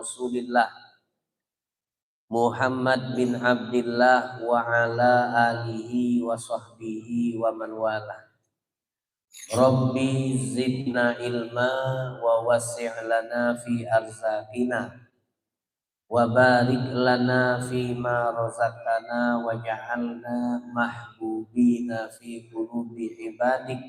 Rasulillah Muhammad bin Abdillah wa ala alihi wa sahbihi wa man wala. Rabbi zidna ilma wa wasi' lana fi arzaqina wa barik lana fi ma razaqtana wa ja'alna mahbubina fi qulubi ibadik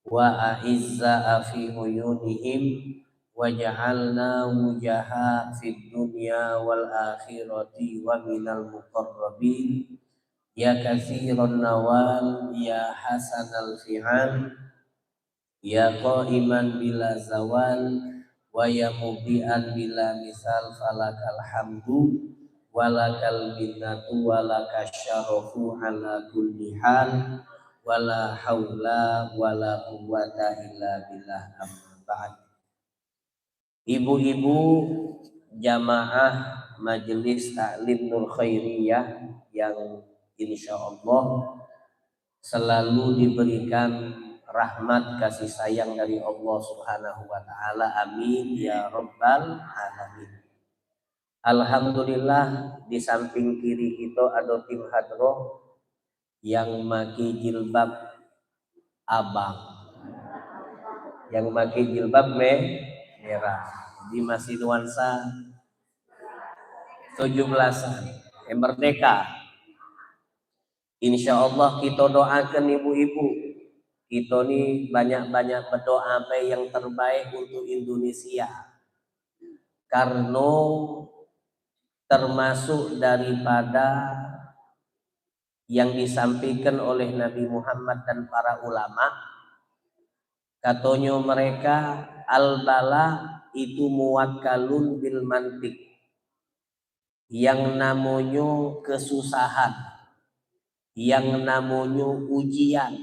wa a'izza fi uyunihim wa ja'alna wujaha fid dunya wal akhirati wa minal muqarrabin ya katsiran nawal ya hasanal fi'al ya qaiman bila zawal wa ya mubdi'an bila misal falakal hamdu walakal minnatu walakash syarafu ala kulli hal wala haula wala quwwata illa billah amma ba'd. Ibu-ibu jamaah Majelis Taklim Nur Khairiyah yang insyaallah selalu diberikan rahmat kasih sayang dari Allah Subhanahu wa taala. Amin ya rabbal alamin. Alhamdulillah di samping kiri kita ada tim hadroh yang maki jilbab abang, yang maki jilbab merah. Jadi masih nuansa 17-an merdeka. Insya Allah kita doakan ibu-ibu, kita nih banyak-banyak berdoa apa yang terbaik untuk Indonesia, karena termasuk daripada yang disampaikan oleh Nabi Muhammad dan para ulama, katanya mereka al-bala itu muwakkalun bil mantik, yang namanya kesusahan, yang namanya ujian,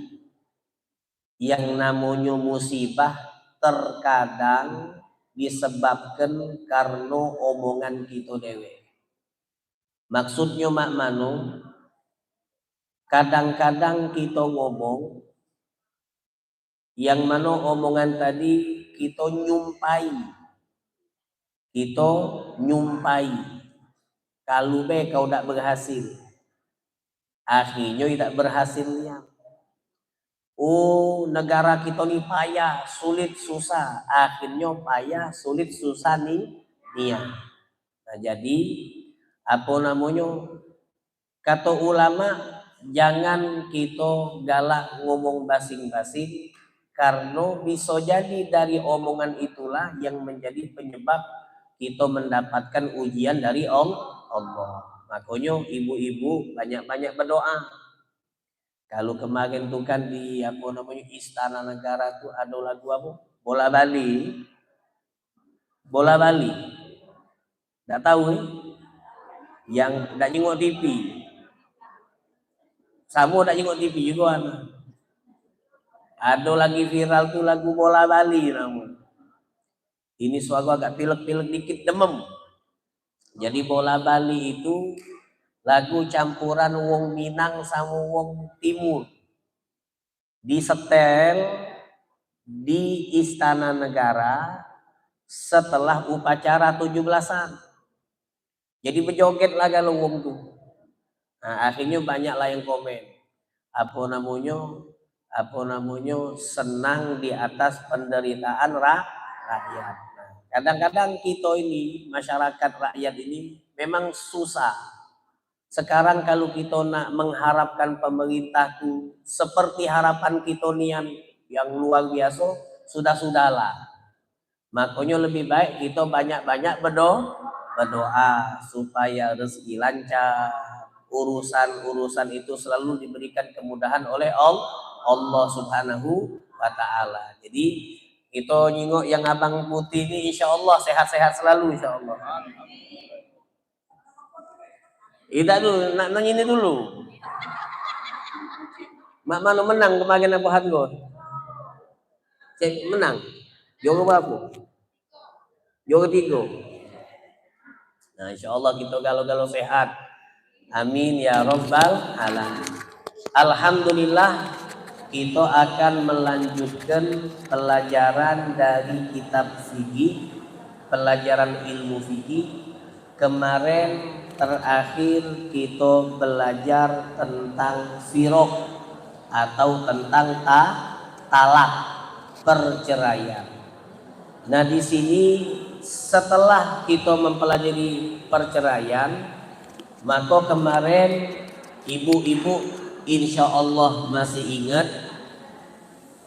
yang namanya musibah terkadang disebabkan karena omongan kita dewe. Maksudnya mak mano, kadang-kadang kita ngomong yang mana omongan tadi kita nyumpai kalau kau tidak berhasil, akhirnya tidak berhasil ya. Oh, negara kita ni payah, sulit, susah, akhirnya payah, sulit, susah nih dia. Nah, jadi apa namanya, kata ulama, jangan kita galak ngomong basing-basing, karena bisa jadi dari omongan itulah yang menjadi penyebab kita mendapatkan ujian dari Allah. Makanya ibu-ibu banyak-banyak berdoa. Kalau kemarin tuh kan di apa namanya Istana Negara tuh ada lagu apa? Bola Bali. Enggak tahu nih. Yang enggak nyengok TV. Sama enggak nyengok TV juga anak. Ada lagi viral tuh lagu Bola Bali namun. Ini suara agak pilek-pilek dikit, demam. Jadi Bola Bali itu lagu campuran wong Minang sama wong Timur. Disetel di Istana Negara setelah upacara 17-an. Jadi berjoget lah kalau wong tuh. Nah, akhirnya banyaklah yang komen. Apa namanya senang di atas penderitaan rakyat. Nah, kadang-kadang kita ini masyarakat rakyat ini memang susah. Sekarang kalau kita nak mengharapkan pemerintah tuh seperti harapan kita nian yang luar biasa, sudahlah. Makanya lebih baik kita banyak-banyak berdoa supaya rezeki lancar, urusan itu selalu diberikan kemudahan oleh Allah Subhanahu wa taala. Jadi kita nyingok yang abang putih ini insya Allah sehat-sehat selalu insya Allah. Tidak dulu, nak ini dulu. Mak mana menang kemarin apa hadro? Cek menang. Juara berapa? Juara 3. Nah, insya Allah kita galau-galau sehat. Amin ya rabbal alamin. Alhamdulillah kita akan melanjutkan pelajaran dari kitab fikih pelajaran ilmu fikih. Kemarin terakhir kita belajar tentang firaq atau tentang talak, perceraian. Nah, di sini setelah kita mempelajari perceraian, maka kemarin ibu-ibu insya Allah masih ingat,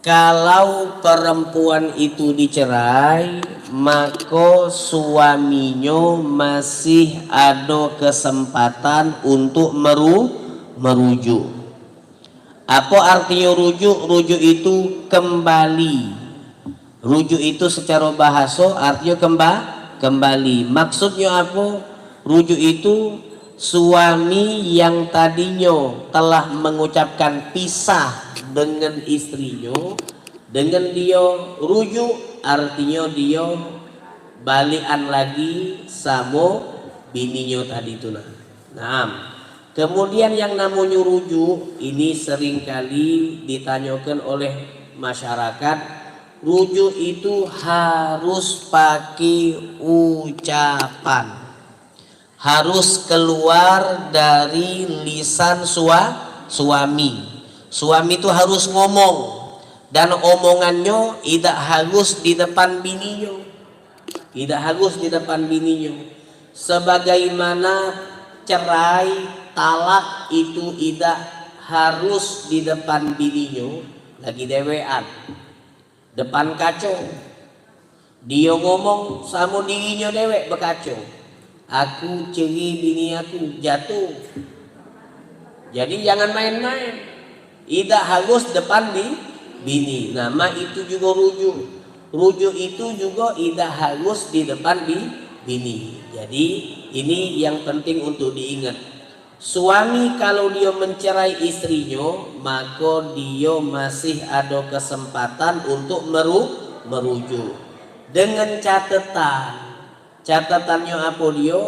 kalau perempuan itu dicerai, maka suaminya masih ada kesempatan untuk merujuk. Apa artinya rujuk? Rujuk itu kembali. Rujuk itu secara bahasa artinya kembali. Maksudnya apa? Rujuk itu suami yang tadinya telah mengucapkan pisah dengan istrinya, dengan dia rujuk, artinya dia balikan lagi sama bininya tadi itu. Nah, kemudian yang namanya rujuk ini seringkali ditanyakan oleh masyarakat. Rujuk itu harus pakai ucapan, harus keluar dari lisan suami. Suami itu harus ngomong, dan omongannya tidak harus di depan bininya, tidak harus di depan bininya. Sebagaimana cerai, talak itu tidak harus di depan bininya, lagi dewean depan kacau, dia ngomong sama dirinya dewek bekacau, aku ceri bini aku jatuh. Jadi jangan main-main, tidak harus depan bini. Nama itu juga rujuk. Rujuk itu juga tidak harus di depan bini. Jadi ini yang penting untuk diingat. Suami kalau dia mencerai istrinya, maka dia masih ada kesempatan untuk merujuk. Dengan catatannya apa dia?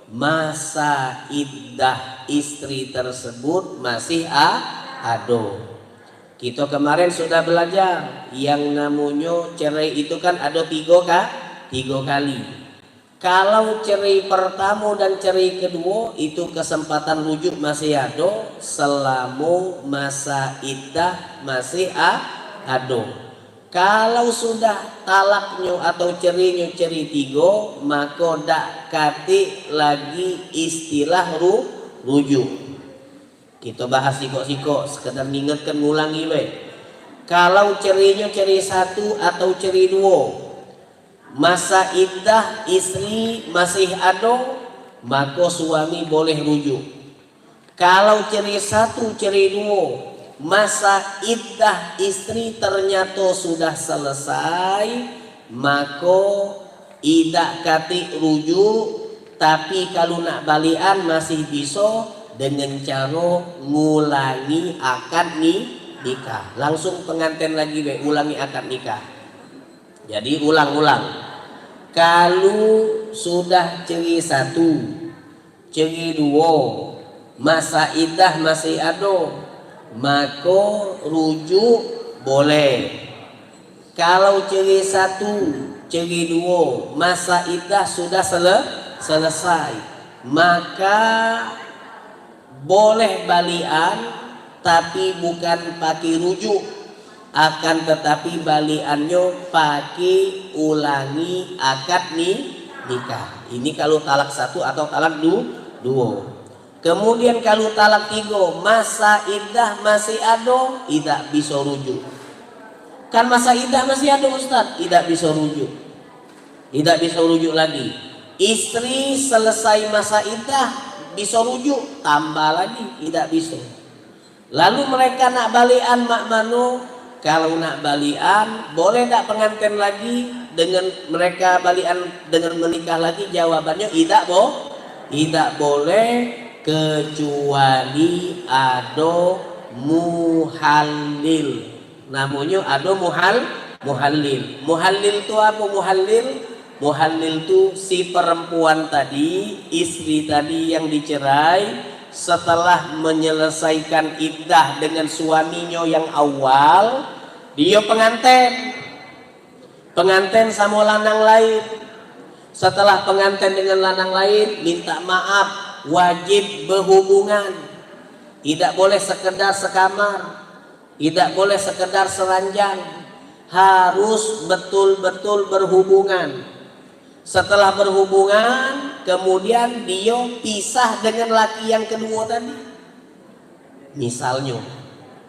Masa iddah istri tersebut masih ada. Kita kemarin sudah belajar yang namanya cerai itu kan ada tiga kali. Kalau cerai pertama dan cerai kedua itu kesempatan rujuk masih ada selama masa iddah masih ada. Kalau sudah talaknya atau cerainya cerai tiga, maka dak kati lagi istilah rujuk. Kita bahas siko-siko sekedar ngingetkan ngulangi we. Kalau cerainya cerai satu atau cerai dua, masa iddah istri masih ada, maka suami boleh rujuk. Kalau cerai satu, cerai dua, masa iddah istri ternyata sudah selesai, maka tidak kati rujuk. Tapi kalau nak balian masih bisa dengan cara ngulangi akad nikah. Langsung pengantin lagi ulangi akad nikah. Jadi ulang-ulang. Kalau sudah cerai satu, cerai dua, masa iddah masih ada, maka rujuk boleh. Kalau cerai satu, cerai dua, masa iddah sudah selesai, maka boleh balian, tapi bukan pakai rujuk, akan tetapi baliannya pakai ulangi akad nikah. Ini kalau talak satu atau talak dua. Kemudian kalau talak tiga, masa iddah masih ada, tidak bisa rujuk. Kan masa iddah masih ada Ustaz, tidak bisa rujuk. Tidak bisa rujuk lagi. Istri selesai masa iddah bisa rujuk, tambah lagi tidak bisa. Lalu mereka nak balian mak mano? Kalau nak balian, boleh tak pengantin lagi dengan mereka balian dengan menikah lagi? Jawabannya tidak boleh, kecuali ada muhallil. Namanya ada muhallil. Muhallil itu apa muhallil? Muhallil itu si perempuan tadi, istri tadi yang dicerai, setelah menyelesaikan iddah dengan suaminya yang awal, dia pengantin sama lanang lain. Setelah pengantin dengan lanang lain, minta maaf, wajib berhubungan. Tidak boleh sekedar sekamar, tidak boleh sekedar seranjang, harus betul-betul berhubungan. Setelah berhubungan, kemudian dia pisah dengan laki yang kedua tadi. Misalnya,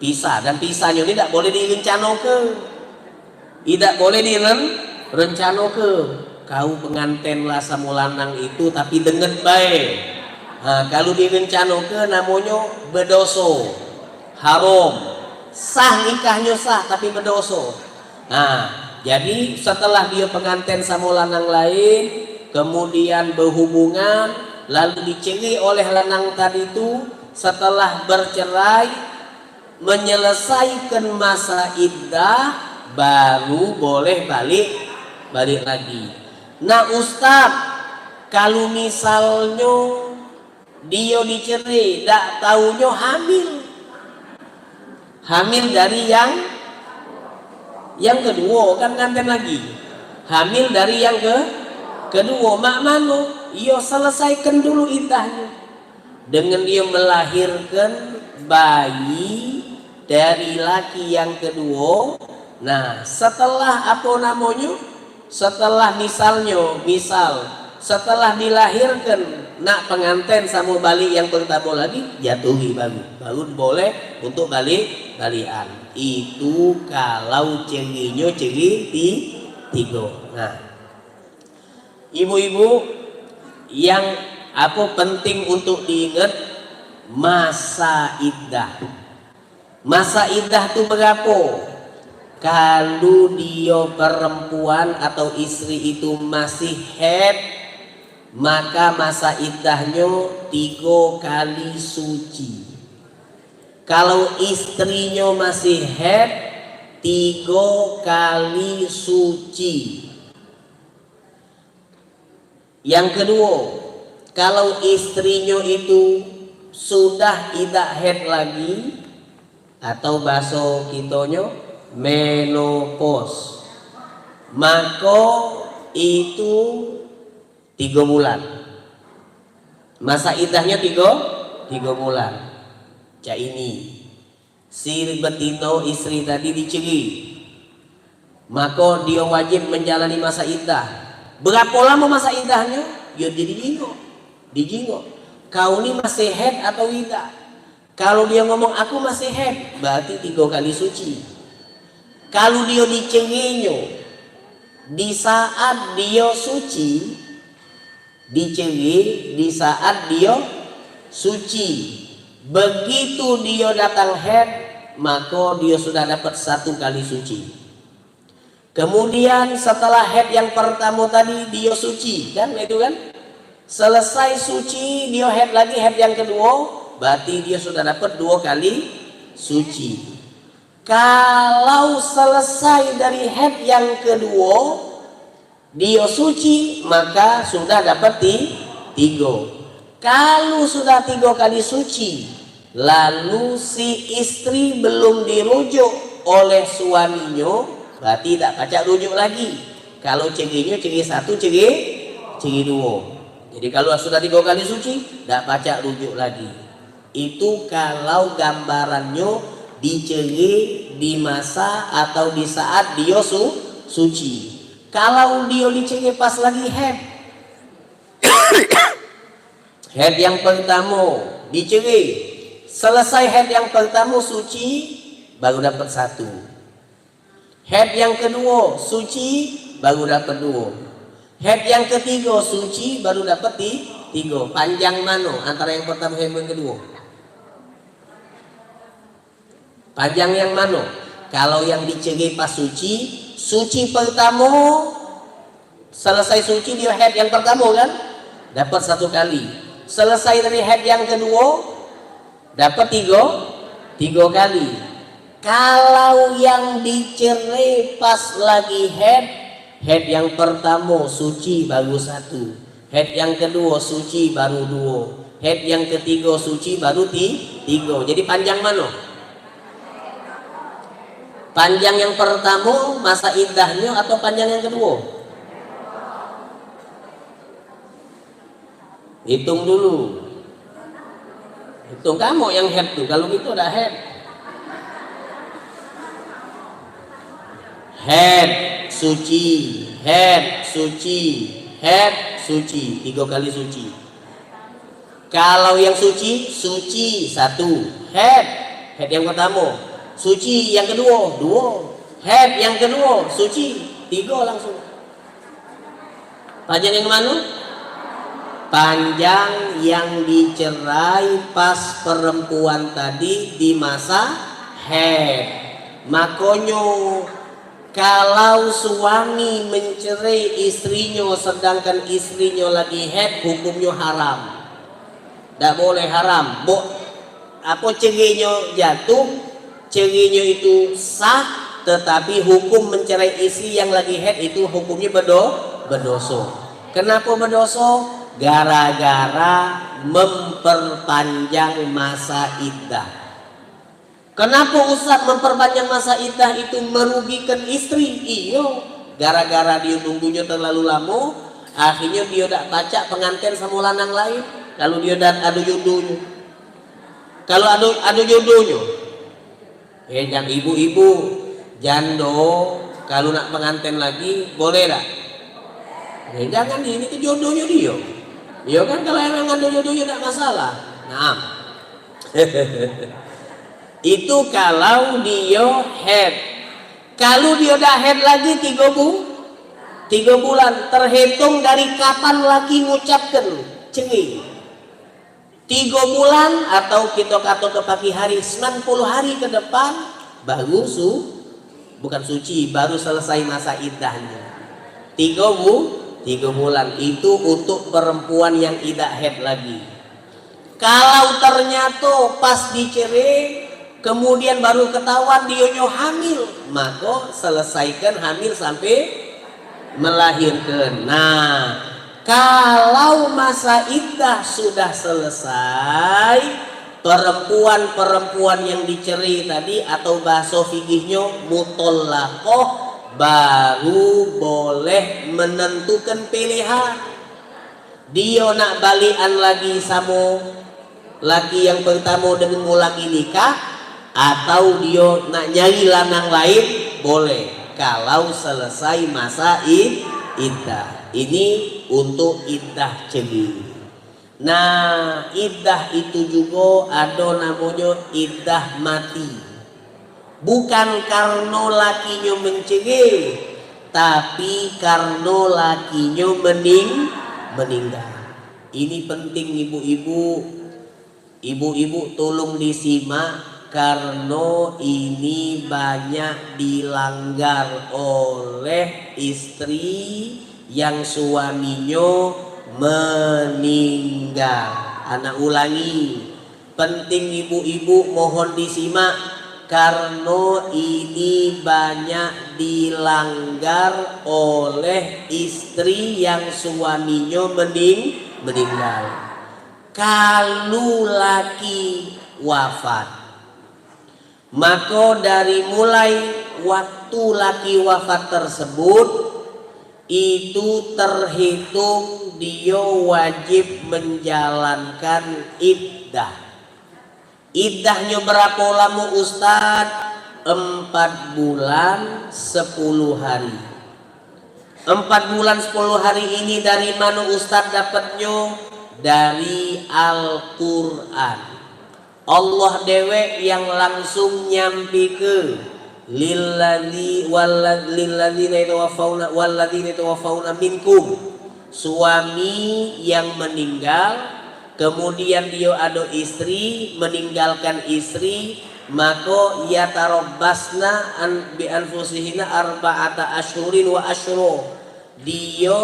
pisah, dan pisahnya ini tidak boleh direncanakan. Tidak boleh direncanakan. Kau pengantin lah sama lanang itu tapi dengan baik. Kalau direncanakan namanya berdosa, haram. Sah nikahnya sah tapi berdosa. Jadi setelah dia pengantin sama lanang lain, kemudian berhubungan, lalu dicerai oleh lanang tadi itu, setelah bercerai menyelesaikan masa iddah, baru boleh balik lagi. Nah Ustaz, kalau misalnya dia dicerai, tak taunya hamil dari yang kedua, kan nganten lagi, hamil dari yang kedua, mak mano, iyo selesaikan dulu iddahnya dengan dia melahirkan bayi dari laki yang kedua. Nah setelah apa namanya, setelah misal setelah dilahirkan nak pengantin sama balik yang pertama lagi, jatuhi baru boleh untuk balikan. Itu kalau cerinya ceri tiga. Nah ibu-ibu yang apa penting untuk diingat, masa iddah. Masa iddah itu berapa? Kalau dia perempuan atau istri itu masih haid, maka masa iddahnya 3 kali suci. Kalau istrinya masih haid, 3 kali suci. Yang kedua, kalau istrinya itu sudah tidak haid lagi, atau bahasa kitanya menopause, maka itu 3 bulan. Masa iddahnya 3 bulan. Cak ini si betino istri tadi dicerai, maka dia wajib menjalani masa iddah. Berapa lama masa iddahnya? Ya dijingok. Kau ini masih haid atau tidak? Kalau dia ngomong aku masih haid, berarti 3 kali suci. Kalau dia dicerainya di saat dia suci, dicerai di saat dia suci, begitu dia datang haid, maka dia sudah dapat 1 kali suci. Kemudian setelah haid yang pertama tadi dia suci, kan itu kan? Selesai suci dia haid lagi, haid yang kedua, berarti dia sudah dapat 2 kali suci. Kalau selesai dari haid yang kedua dia suci, maka sudah dapat 3. Kalau sudah 3 kali suci, lalu si istri belum dirujuk oleh suaminya, berarti tidak pacak rujuk lagi. Kalau cerainya cerai 1, cerai 2. Jadi kalau sudah 3 kali suci, tidak pacak rujuk lagi. Itu kalau gambarannya dicerai di masa atau di saat dia suci. Kalau dia dicerai pas lagi haid, haid yang pertama dicerai, selesai haid yang pertama suci, baru dapat 1. Haid yang kedua suci, baru dapat 2. Haid yang ketiga suci, baru dapat 3. Panjang mana antara yang pertama dan yang kedua? Panjang yang mana? Kalau yang dicerai pas suci pertama, selesai suci dia haid yang pertama kan, dapat 1 kali. Selesai dari haid yang kedua, dapat 3 kali. Kalau yang dicerai pas lagi haid yang pertama suci baru 1, haid yang kedua suci baru 2, haid yang ketiga suci baru 3. Jadi panjang mana? Panjang yang pertama masa iddahnya atau panjang yang kedua? Hitung dulu. Hitung, kamu yang head tuh. Kalau gitu udah head. Head suci, head suci, head suci. 3 kali suci. Kalau yang suci, suci 1. Head yang pertama. Suci yang kedua 2. Head yang kedua suci 3 langsung. Panjang yang mana? Panjang yang dicerai pas perempuan tadi di masa head. Makanya kalau suami mencerai istrinya sedangkan istrinya lagi head, hukumnya haram. Tidak boleh, haram. Apa cerainya jatuh, cerainya itu sah, tetapi hukum mencerai istri yang lagi head itu hukumnya berdosa. Kenapa berdosa? Gara-gara memperpanjang masa iddah. Kenapa Ustaz memperpanjang masa iddah itu merugikan istri? Iyo, gara-gara dia nunggunya terlalu lama, akhirnya dia tak baca pengantin sama lanang lain. Kalau dia ada jodohnya, kalau ada jodohnya, jangan ibu-ibu jando kalau nak pengantin lagi boleh tak? Jangan, ini ke jodohnya dia. Iya kan, kalau emang ada jodohnya tak masalah. Nah, itu kalau dia head. Kalau dia dah head lagi 3 bulan terhitung dari kapan laki ngucapkan cerai. 3 bulan atau kita kata ke pagi hari 90 hari ke depan baru bukan suci, baru selesai masa iddahnya. 3 bulan itu untuk perempuan yang tidak head lagi. Kalau ternyata pas dicerai kemudian baru ketahuan dia hamil, maka selesaikan hamil sampai melahirkan. Nah, kalau masa iddah sudah selesai, perempuan yang dicerai tadi atau bahasa fikihnya mutallaqah baru boleh menentukan pilihan. Dia nak balikan lagi sama laki yang pertama dengan mulai nikah, atau dia nak nyari lanang lain, boleh kalau selesai masa iddah. Ini untuk iddah cerai. Nah, iddah itu juga ada namanya iddah mati. Bukan karena lakinya mencerai, tapi karena lakinya meninggal. Ini penting ibu-ibu tolong disimak, karena ini banyak dilanggar oleh istri yang suaminya meninggal. Anak ulangi, penting ibu-ibu mohon disimak, karena ini banyak dilanggar oleh istri yang suaminya meninggal. Kalau laki wafat, maka dari mulai waktu laki wafat tersebut itu terhitung dia wajib menjalankan iddah. Iddahnya berapa lama Ustaz? 4 bulan 10 hari. 4 bulan 10 hari ini dari mana Ustaz dapatnya? Dari Al-Quran. Allah dewe yang langsung nyampi ke lilladzina yatawaffawna minkum, suami yang meninggal kemudian dia ada istri, meninggalkan istri, maka yatarabbasna bi anfusihinna arba'ata asyhurin wa asyra. Dia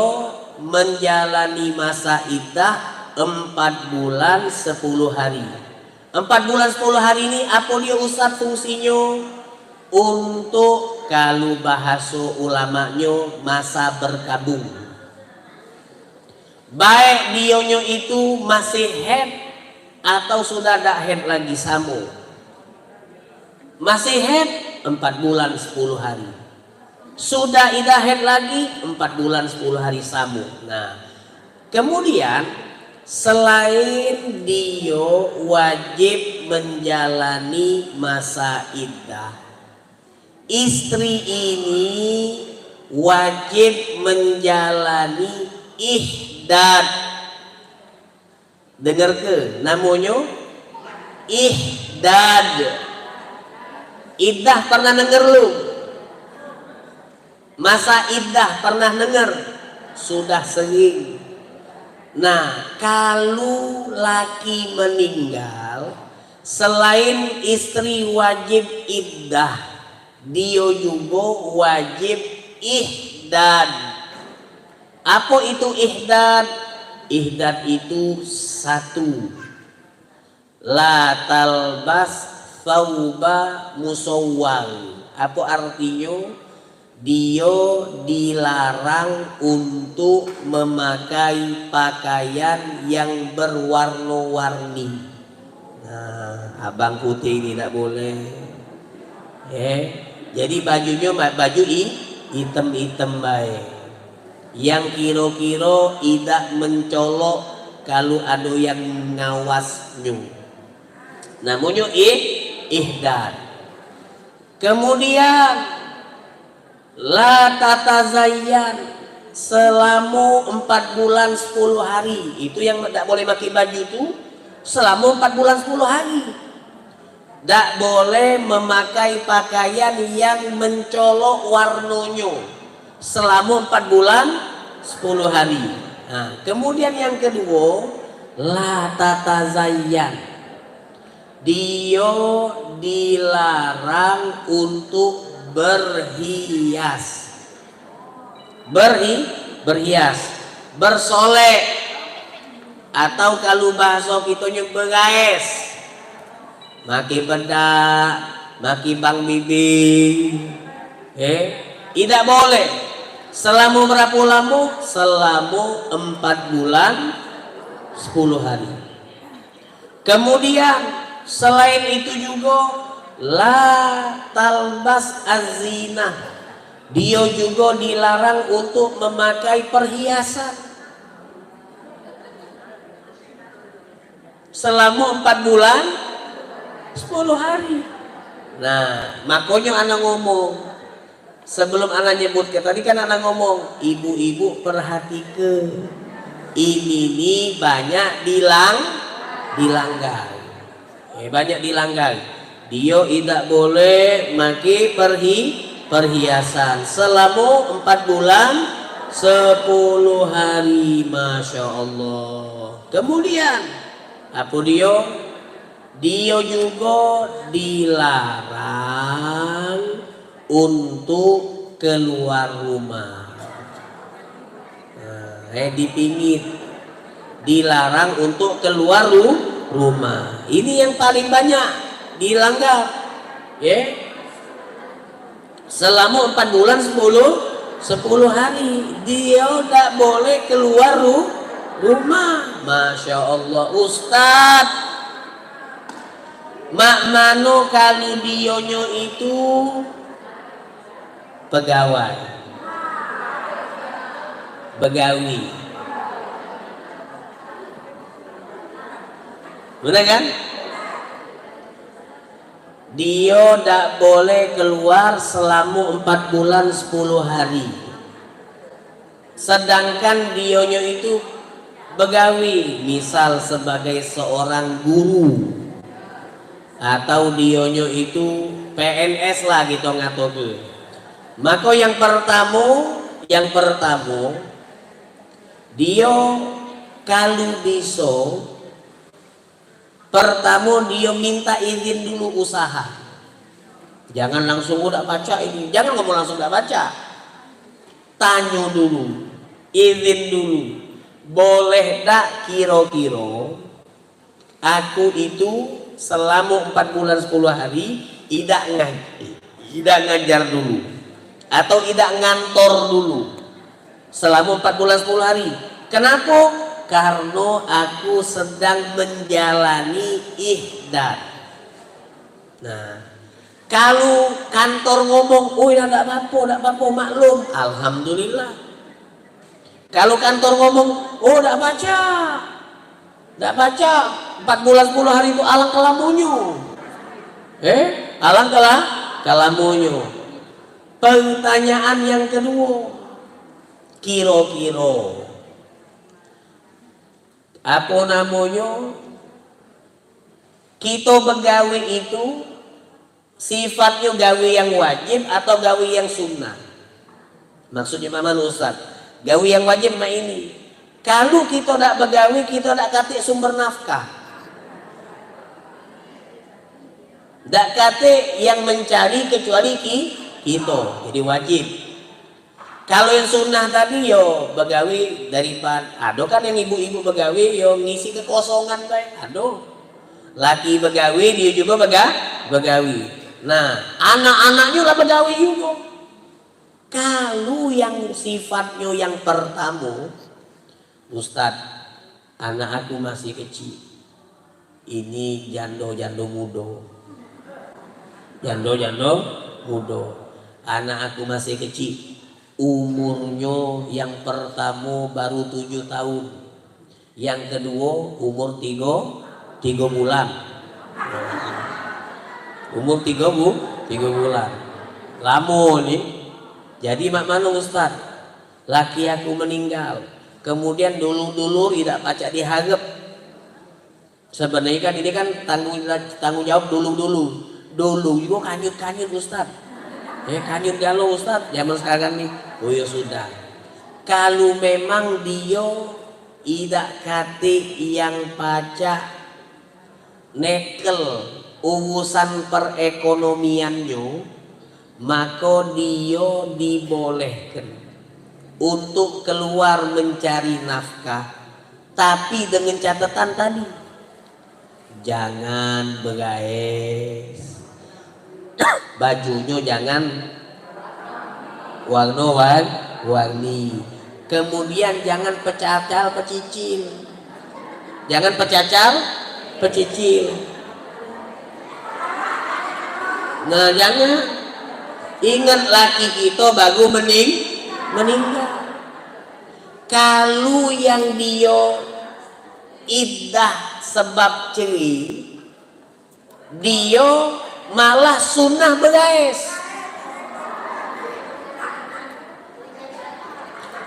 menjalani masa iddah 4 bulan 10 hari. 4 bulan 10 hari ini apa dia Ustaz fungsinya? Untuk kalau bahasa ulamanya masa berkabung. Baik dionyo itu masih head atau sudah tak head lagi sama. Masih head 4 bulan 10 hari. Sudah idah head lagi 4 bulan 10 hari sama. Nah, kemudian Selain dia wajib menjalani masa iddah, istri ini wajib menjalani ihdad. Dengar ke namanya ihdad. Iddah pernah denger lu? Masa iddah pernah denger? Sudah sering. Nah, kalau laki meninggal, selain istri wajib iddah, dia juga wajib ihdad. Apa itu ihdad? Ihdad itu satu, la talbas thawba musawwal. Apa artinya? Dia dilarang untuk memakai pakaian yang berwarna-warni. Nah, abang putih ini tidak boleh. Jadi bajunya baju hitam-hitam baik. Yang kira-kira tidak mencolok kalau ada yang ngawasnya. Namanya ihdad. Kemudian la tatazayyan selama 4 bulan 10 hari. Itu yang tidak boleh pakai baju itu selama 4 bulan 10 hari. Tidak boleh memakai pakaian yang mencolok warnanya selama 4 bulan 10 hari. Nah, kemudian yang kedua, la tatazayyan, dia dilarang untuk berhias, berhias, bersolek, atau kalau bahasa kita bergaes, maki bedak, maki bang bibi, tidak boleh. Selama berapa lama? Selama 4 bulan 10 hari. Kemudian selain itu juga la talbas az-zinah, dia juga dilarang untuk memakai perhiasan selama 4 bulan 10 hari. Nah, makanya anak ngomong sebelum anak nyebut ke tadi kan anak ngomong, ibu-ibu perhatikan ini nih banyak dilanggar. Banyak dilanggar. Dia tidak boleh maki perhiasan selama 4 bulan 10 hari. Masya Allah. Kemudian apa dia? Dia juga dilarang untuk keluar rumah. Dipingit, dilarang untuk keluar rumah. Ini yang paling banyak dilanggar, selama 4 bulan 10 hari dia tidak boleh keluar rumah. Masya Allah. Ustaz, mak mano kalau dionyo itu begawi, benar kan? Dia tidak boleh keluar selama 4 bulan 10 hari. Sedangkan dionyo itu begawi, misal sebagai seorang guru, atau dionyo itu PNS lah gitu ngatoke. Maka yang pertama dia kalau bisa pertama dia minta izin dulu usaha. Jangan langsung udah baca ini, jangan ngomong langsung udah baca. Tanya dulu, izin dulu. Boleh tak kira-kira aku itu selama 4 bulan 10 hari tidak ngajar dulu atau tidak ngantor dulu selama 4 bulan 10 hari. Kenapa? Karena aku sedang menjalani ihdad. Nah, kalau kantor ngomong, oh ya tidak apa-apa, maklum, alhamdulillah. Kalau kantor ngomong, oh tidak baca, Nggak baca 4 bulan 10 hari itu alang kelamunyo. Alang kelamunyo. Pertanyaan yang kedua, kira-kira apa namanya kita begawe itu sifatnya gawe yang wajib atau gawe yang sunnah? Maksudnya mana Ustaz? Gawe yang wajib mah ini. Kalau kita tidak begawe, kita tidak kate sumber nafkah. Tidak kate yang mencari kecuali kita. Jadi wajib. Kalau yang sunnah tadi yo begawe daripada ada kan yang ibu-ibu begawe yo ngisi kekosongan baik. Aduh. Laki begawe dia juga begawe. Nah, anak-anaknya lah begawe juga. Kalau yang sifatnya yang pertama, Ustadz, anak aku masih kecil. Ini jando-jando muda. Jando-jando muda. Anak aku masih kecil. Umurnya yang pertama baru 7 tahun. Yang kedua umur 3 bulan. Umur 3 bulan. Lama nih. Jadi mak mana Ustaz? Laki aku meninggal. Kemudian dulu tidak pacak diharap. Sebenarnya kan ini kan tanggung jawab dulu. Dulu juga kanyut Ustaz. Kanyut galau Ustaz. Zaman sekarang nih. Oh ya sudah. Kalau memang dia tidak kate yang pacak nekel urusan perekonomiannya, maka dia dibolehkan untuk keluar mencari nafkah, tapi dengan catatan tadi, jangan begaes, bajunya jangan warna-warni, kemudian jangan pecacal pecicil, nah jangan. Ingat laki kita baru meninggal. Kalau yang dia iddah sebab ceri, dia malah sunnah begaes.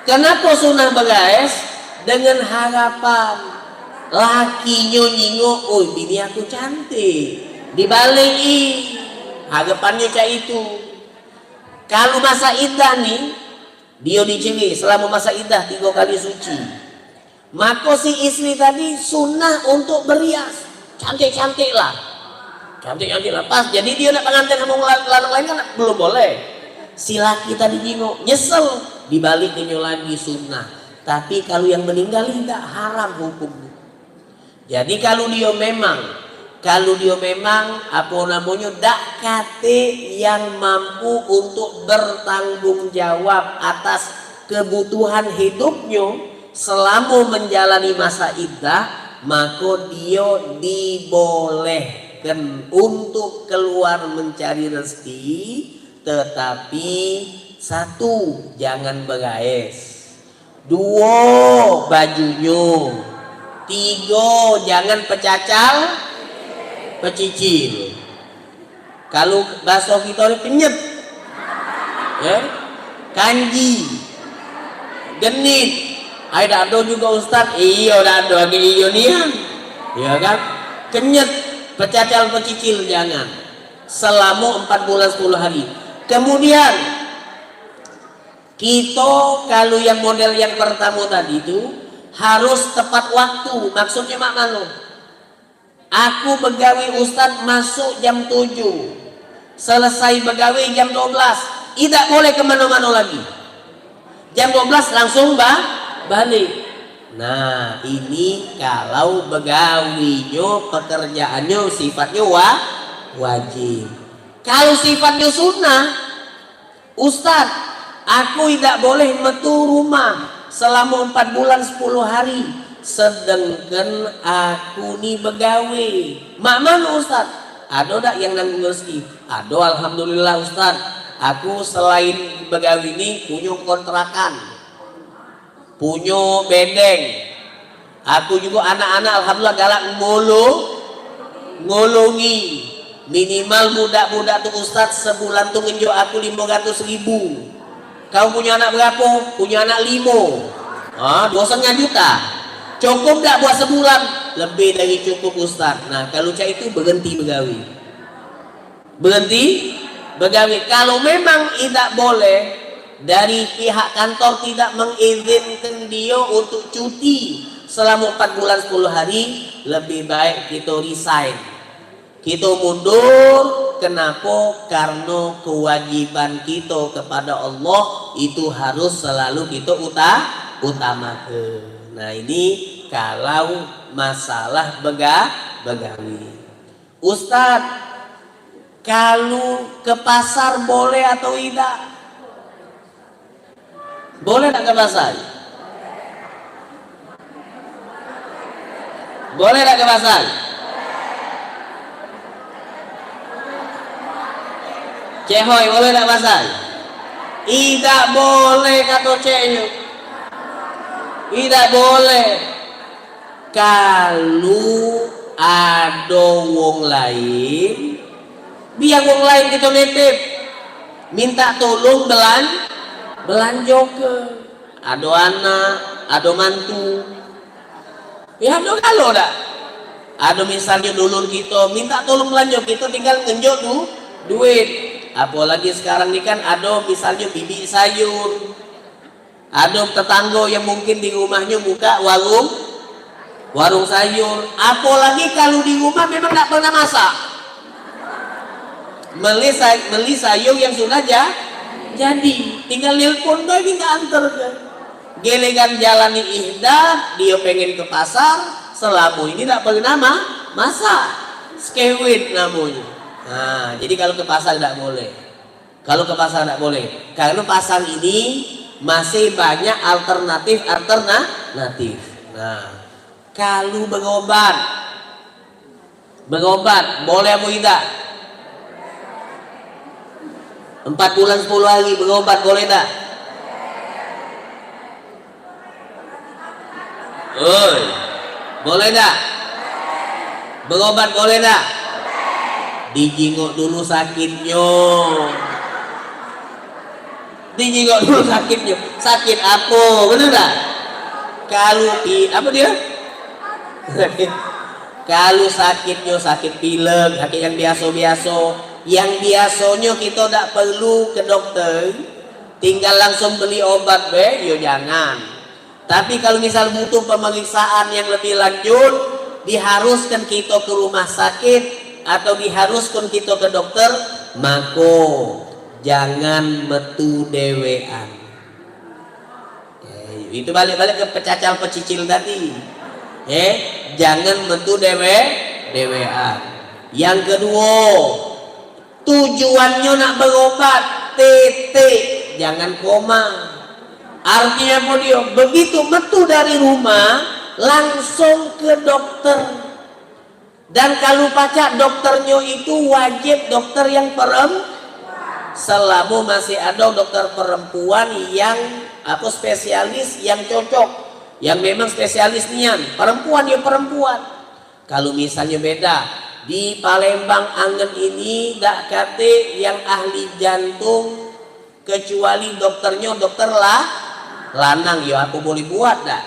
Kenapa sunnah begaes? Dengan harapan lakinya nyingok, oh bini aku cantik, dibalik harapannya kayak itu. Kalau masa iddah nih, dia diceri selama masa iddah 3 kali suci. Maka si istri tadi sunnah untuk berias, cantik lah, pas. Jadi dia nak pengantin sama lanang lain kan belum boleh. Si laki tadi jingok, nyesel, dibalikinnya lagi sunnah. Tapi kalau yang meninggal tidak, haram hukumnya. Jadi kalau dia memang apa namanya dak kate yang mampu untuk bertanggung jawab atas kebutuhan hidupnya selama menjalani masa iddah, maka dia dibolehkan untuk keluar mencari rezeki, tetapi 1, jangan begaes, 2, bajunya, 3, jangan pecacal pecicil. Kalau bahasa kita penyet, kanji, genit. Ada juga Ustaz. Iya ada iyo nian. Ya kan? Kenyet, pecacal pecicil jangan. Selama 4 bulan 10 hari. Kemudian kita kalau yang model yang pertama tadi itu harus tepat waktu. Maksudnya mak malu. Aku begawe Ustadz masuk jam 7, selesai begawe jam 12, tidak boleh kemana-mana lagi. Jam 12 langsung balik. Nah ini kalau begawinya pekerjaannya sifatnya wajib. Kalau sifatnya sunnah, Ustadz aku tidak boleh metu rumah selama 4 bulan 10 hari. Sedangkan aku nih begawe. Mak mana Ustaz? Ada tak yang nanggung rezeki? Ada, alhamdulillah Ustaz. Aku selain begawe ini punya kontrakan, punya bedeng, Aku juga anak-anak alhamdulillah galak ngolongi. Minimal budak-budak tuh Ustadz sebulan tuh ngenjuk aku 500.000. Kau punya anak berapa? Punya anak 5. 2,5 juta. Cukup gak buat sebulan? Lebih dari cukup Ustadz. Nah kalau cak itu berhenti begawi. Kalau memang tidak boleh, dari pihak kantor tidak mengizinkan dia untuk cuti selama 4 bulan 10 hari, lebih baik kita resign, kita mundur. Kenapa? Karena kewajiban kita kepada Allah itu harus selalu kita utamakan. Nah ini kalau masalah begawi. Ustadz, kalau ke pasar boleh atau tidak? Boleh tak ke pasar? Boleh tak ke pasar? Cehoy, boleh tak pasar? Tidak boleh kata Cehoy. Tidak boleh. Kalau ada wong lain, biar wong lain kita nitip, minta tolong belanja ke. Ada anak, ada mantu. Ya ada kalau dah. Ada misalnya dulur kita minta tolong belanja, kita tinggal ngenjok duit. Apalagi sekarang ini kan ada misalnya bibi sayur, ada tetangga yang mungkin di rumahnya buka warung sayur. Apalagi kalau di rumah memang tak pernah masak, beli sayur yang sudah jadi, tinggal nelpon doy minta antar ke. Gelegan jalani ihdah, dia pengen ke pasar, selama ini tak pernah masak, skewit namanya. Nah, jadi kalau ke pasar tidak boleh. Kalau ke pasar tidak boleh. Karena pasar ini masih banyak alternatif. Nah, kalau berobat boleh apa tidak? 4 bulan 10 hari berobat boleh tak? Boleh tak? Berobat boleh tak? Dijingok dulu sakitnya. Sakit apa? Benar tak? Kalau apa dia? Kalau sakitnya sakit pilek, sakit yang biasa-biasa, yang biasanya kita tidak perlu ke dokter, tinggal langsung beli obat yo jangan. Tapi kalau misal butuh pemeriksaan yang lebih lanjut, diharuskan kita ke rumah sakit atau diharuskan kita ke dokter, maka jangan metu dewean. Itu balik-balik ke pecacal pecicil tadi. Jangan metu dewean. Yang kedua, tujuannya nak berobat, titik, jangan koma. Artinya apa dia? Begitu metu dari rumah langsung ke dokter. Dan kalau pacak dokternya itu wajib dokter yang selama masih ada dokter perempuan yang spesialis yang cocok, yang memang spesialis nian perempuan ya perempuan. Kalau misalnya beda di Palembang Angen ini dak kate yang ahli jantung, kecuali dokternya dokter lanang ya aku boleh buat dah.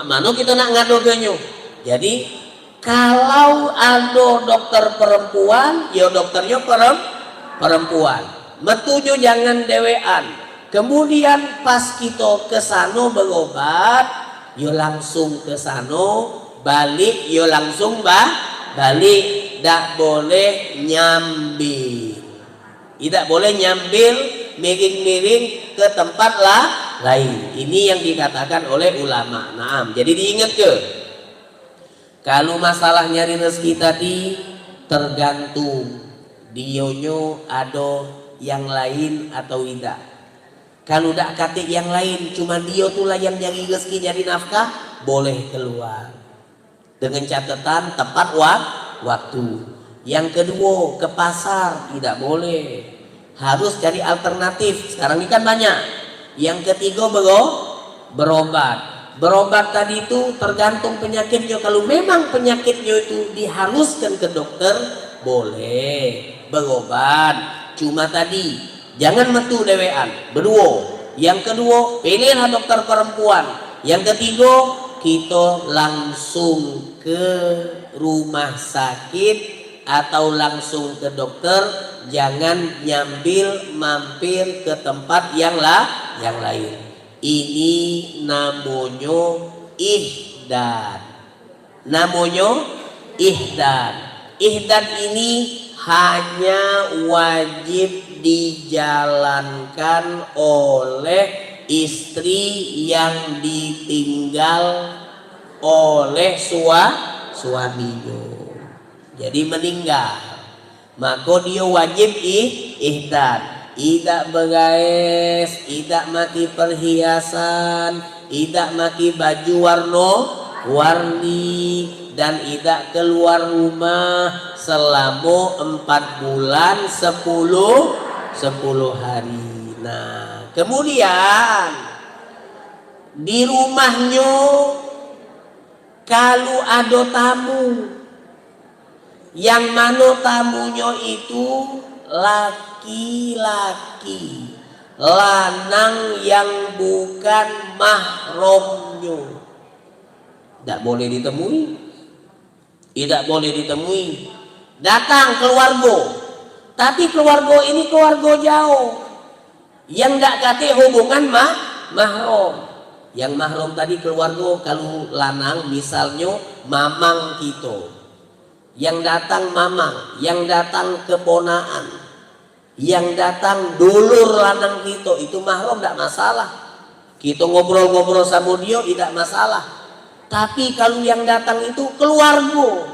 Mana kita nak ngado ganyo. Jadi kalau ada dokter perempuan, ya dokternya perempuan. Metuju jangan dewean. Kemudian pas kita ke sana berobat, ya langsung ke sana, balik ya langsung balik. Tak boleh nyambil. Tidak boleh nyambil miring-miring ke tempat lain. Ini yang dikatakan oleh ulama. Nah, jadi diingat ke? Kalau masalah nyari rezeki tadi tergantung dionyo ada yang lain atau tidak. Kalau tidak katik yang lain, cuma dia tulah yang nyari rezeki, nyari nafkah, boleh keluar dengan catatan tepat waktu. Yang kedua, ke pasar tidak boleh, harus cari alternatif. Sekarang ini kan banyak. Yang ketiga berobat. Berobat tadi itu tergantung penyakitnya. Kalau memang penyakitnya itu diharuskan ke dokter, boleh berobat. Cuma tadi jangan metu dewean, berdua. Yang kedua, pilihlah dokter perempuan. Yang ketiga, kita langsung ke rumah sakit atau langsung ke dokter. Jangan nyambil mampir ke tempat yang lain. Ini namanya ihdan. Namanya ihdan. Ihdan ini hanya wajib dijalankan oleh istri yang ditinggal oleh suaminya. Jadi meninggal, maka dia wajib ihdan. Tidak begaes, tidak mati perhiasan, tidak mati baju warni, dan tidak keluar rumah selama 4 bulan 10 hari. Nah, kemudian di rumahnya kalau ada tamu, yang mana tamunya itu laki-laki, lanang yang bukan mahramnya, tidak boleh ditemui. Tidak boleh ditemui. Datang keluarga, tapi keluarga ini keluarga jauh, yang tidak kate hubungan mahram. Yang mahram tadi keluarga, kalau lanang misalnya mamang kita, yang datang mamang, yang datang keponaan, yang datang dulur lanang kita, itu mahram tidak masalah. Kita ngobrol-ngobrol sama dia tidak masalah. Tapi kalau yang datang itu keluarga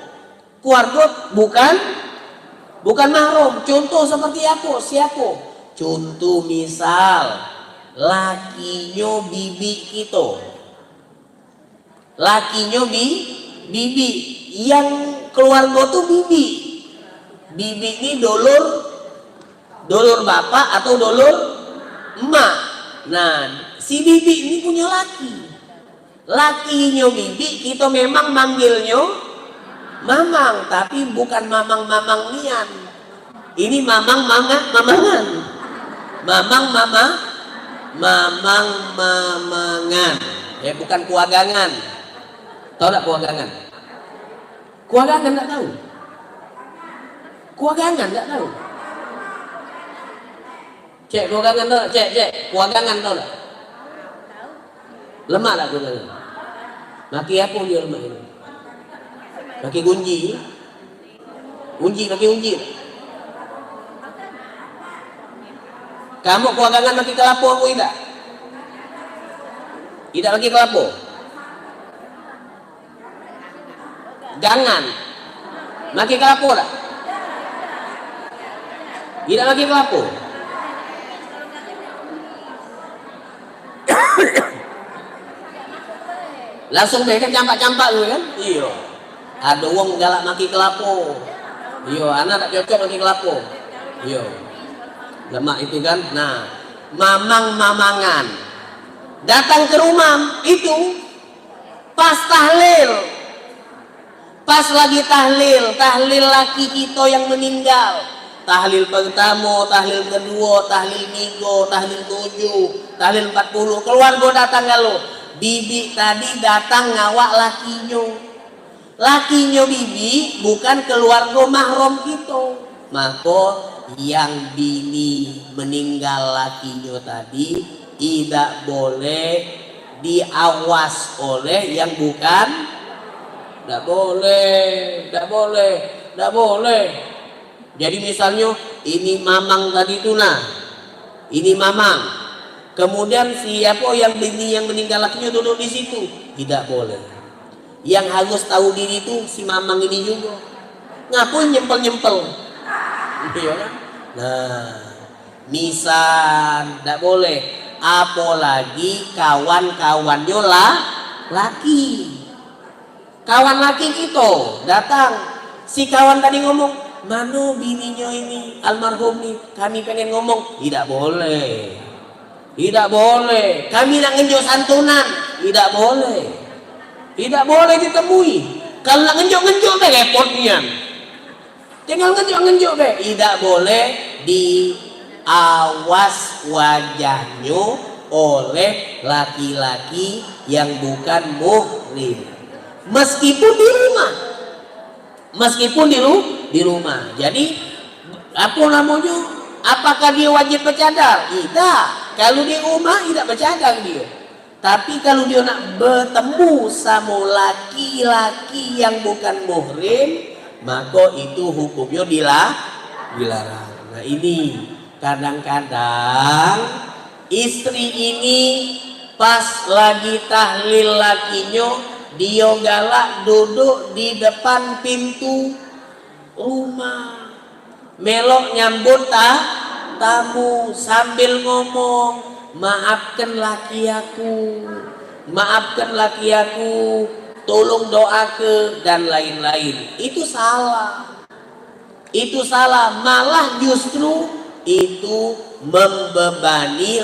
bukan mahram. Contoh seperti aku, siapa? Contoh misal lakinya bibi kita, lakinya bibi, yang keluarga tuh bibi ini dulur bapak atau dulur emak. Nah, si bibi ini punya lakinya bibi, kita memang manggilnya mamang, tapi bukan mamang nian. Ini mamangan, bukan kuagangan. Tahu tak kuagangan? Kuagangan tak tahu? Kuagangan tak tahu? Cek kuagangan tahu? Cek kuagangan tahu tak? Lemak tak kuagangan? Maki apa dia lemak ini? Maki gunji maki unji. Kamu kuagangan maki kelapa aku tidak? Tidak maki kelapa? Gangan maki kelapa tak? Tidak maki kelapa? Langsung deh kan campak-campak tu kan? Iya. Ada wong galak maki kelapa. Iya, anak tak cocok maki kelapa. Iya. Lemak itu kan. Nah, mamangan datang ke rumah itu pas tahlil. Pas lagi tahlil laki kita yang meninggal. Tahlil pertama, tahlil kedua, tahlil 3, tahlil 7, tahlil 40. Keluarga datang kalau bibi tadi datang ngawak lakinya bibi bukan keluarga mahram kita. Maka yang bini meninggal lakinya tadi tidak boleh diawas oleh yang bukan. Tidak boleh. Jadi misalnya ini mamang tadi itu, nah ini mamang, kemudian siapa yang bini yang meninggal lakinya duduk di situ, tidak boleh. Yang harus tahu diri itu si mamang ini juga. Ngapain nyempel? Iya kan? Nah, misal tidak boleh, apalagi kawan-kawannya laki. Kawan laki kita datang, si kawan tadi ngomong, mana bininya ini almarhum nih, kami pengen ngomong. Tidak boleh. Kami nak ngenjo santunan, tidak boleh. Tidak boleh ditemui. Kalau nak ngenjuk-ngenjuk be repotnya. Tinggal ngenjuk-ngenjuk be. Tidak boleh diawas wajahnya oleh laki-laki yang bukan muhrim. Meskipun di rumah. Meskipun di rumah. Jadi apa namanya? Apakah dia wajib bercadar? Tidak. Kalau di rumah tidak bercadar dia. Tapi kalau dia nak bertemu sama laki-laki yang bukan muhrim, maka itu hukumnya dilarang. Nah ini kadang-kadang istri ini pas lagi tahlil lakinya, dia galak duduk di depan pintu rumah, melok nyambut tamu sambil ngomong, maafkan laki aku, tolong doakan dan lain-lain. Itu salah. Itu salah, malah justru itu membebani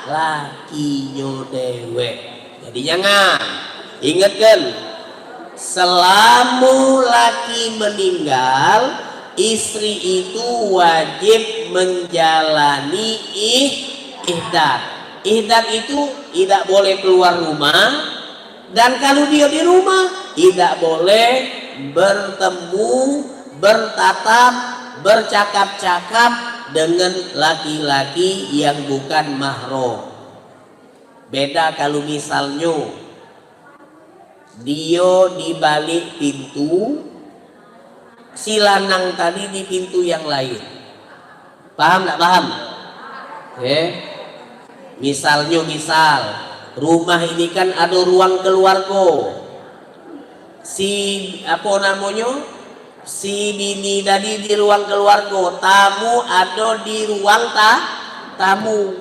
lakinya dewek. Jadi jangan, ingatkan, selama laki meninggal, istri itu wajib menjalani ihdad. Ihdad itu tidak boleh keluar rumah, dan kalau dia di rumah tidak boleh bertemu, bertatap, bercakap-cakap dengan laki-laki yang bukan mahram. Beda kalau misalnya dia di balik pintu, si lanang tadi di pintu yang lain. Paham tak paham? Misal rumah ini kan ada ruang keluarga. Si bini tadi di ruang keluarga, tamu ada di ruang tamu.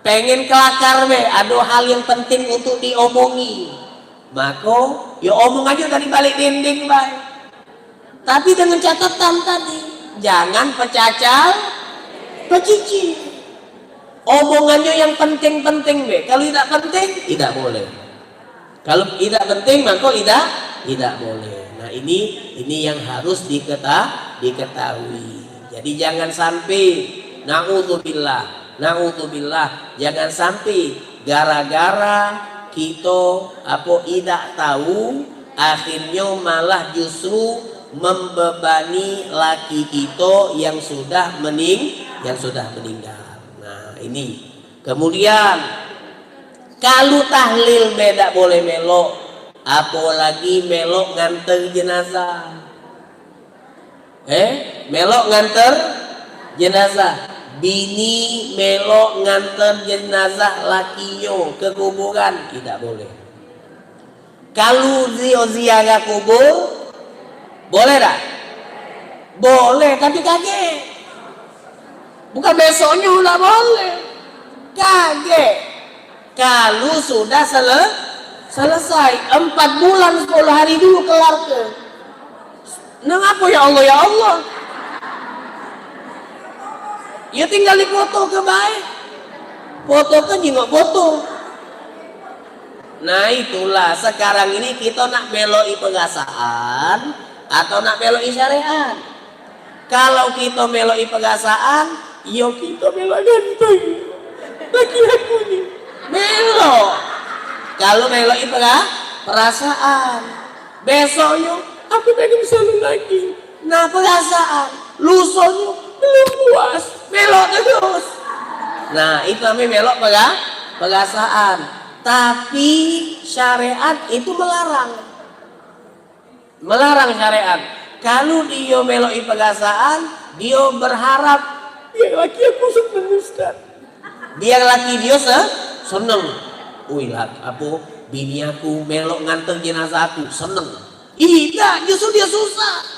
Pengen kelakar be, ada hal yang penting untuk diomongi. Maka ya omong aja dari balik dinding baik. Tapi dengan catatan tadi, jangan pecicil. Omongannya yang penting-penting be. Kalau tidak penting, tidak boleh. Kalau tidak penting, maka tidak boleh. Nah ini yang harus diketahui. Jadi jangan sampai naudzubillah, jangan sampai gara-gara kita tidak tahu, akhirnya malah justru membebani laki kita yang sudah meninggal. Ini kemudian kalau tahlil beda boleh melok, apalagi melok nganter jenazah. Melok nganter jenazah, bini melok nganter jenazah lakinya ke kuburan tidak boleh. Kalau ziarah kubur boleh tak? Boleh, tapi kaget. Bukan besoknya udah boleh. Kaget. Kalau sudah selesai 4 bulan 10 hari dulu kelar ke. Nang apa ya Allah ya Allah? Ya tinggal di foto ke baik. Foto ke jengok foto. Nah itulah sekarang ini kita nak meloi pengasaan atau nak meloi syariat. Kalau kita meloi pengasaan, yo kita melo ganteng laki aku nih melo. Kalau melo itu perasaan, besoknya aku pengen saling lagi. Nah perasaan, lusonnya belum puas, melo terus. Nah itu namanya melo perasaan. Tapi syariat itu melarang syariat. Kalau dia meloi perasaan, dia berharap biar laki aku seneng Ustaz. Biar laki dia seneng. Wih bini aku melok nganter jenazah aku seneng. Iya, justru dia susah.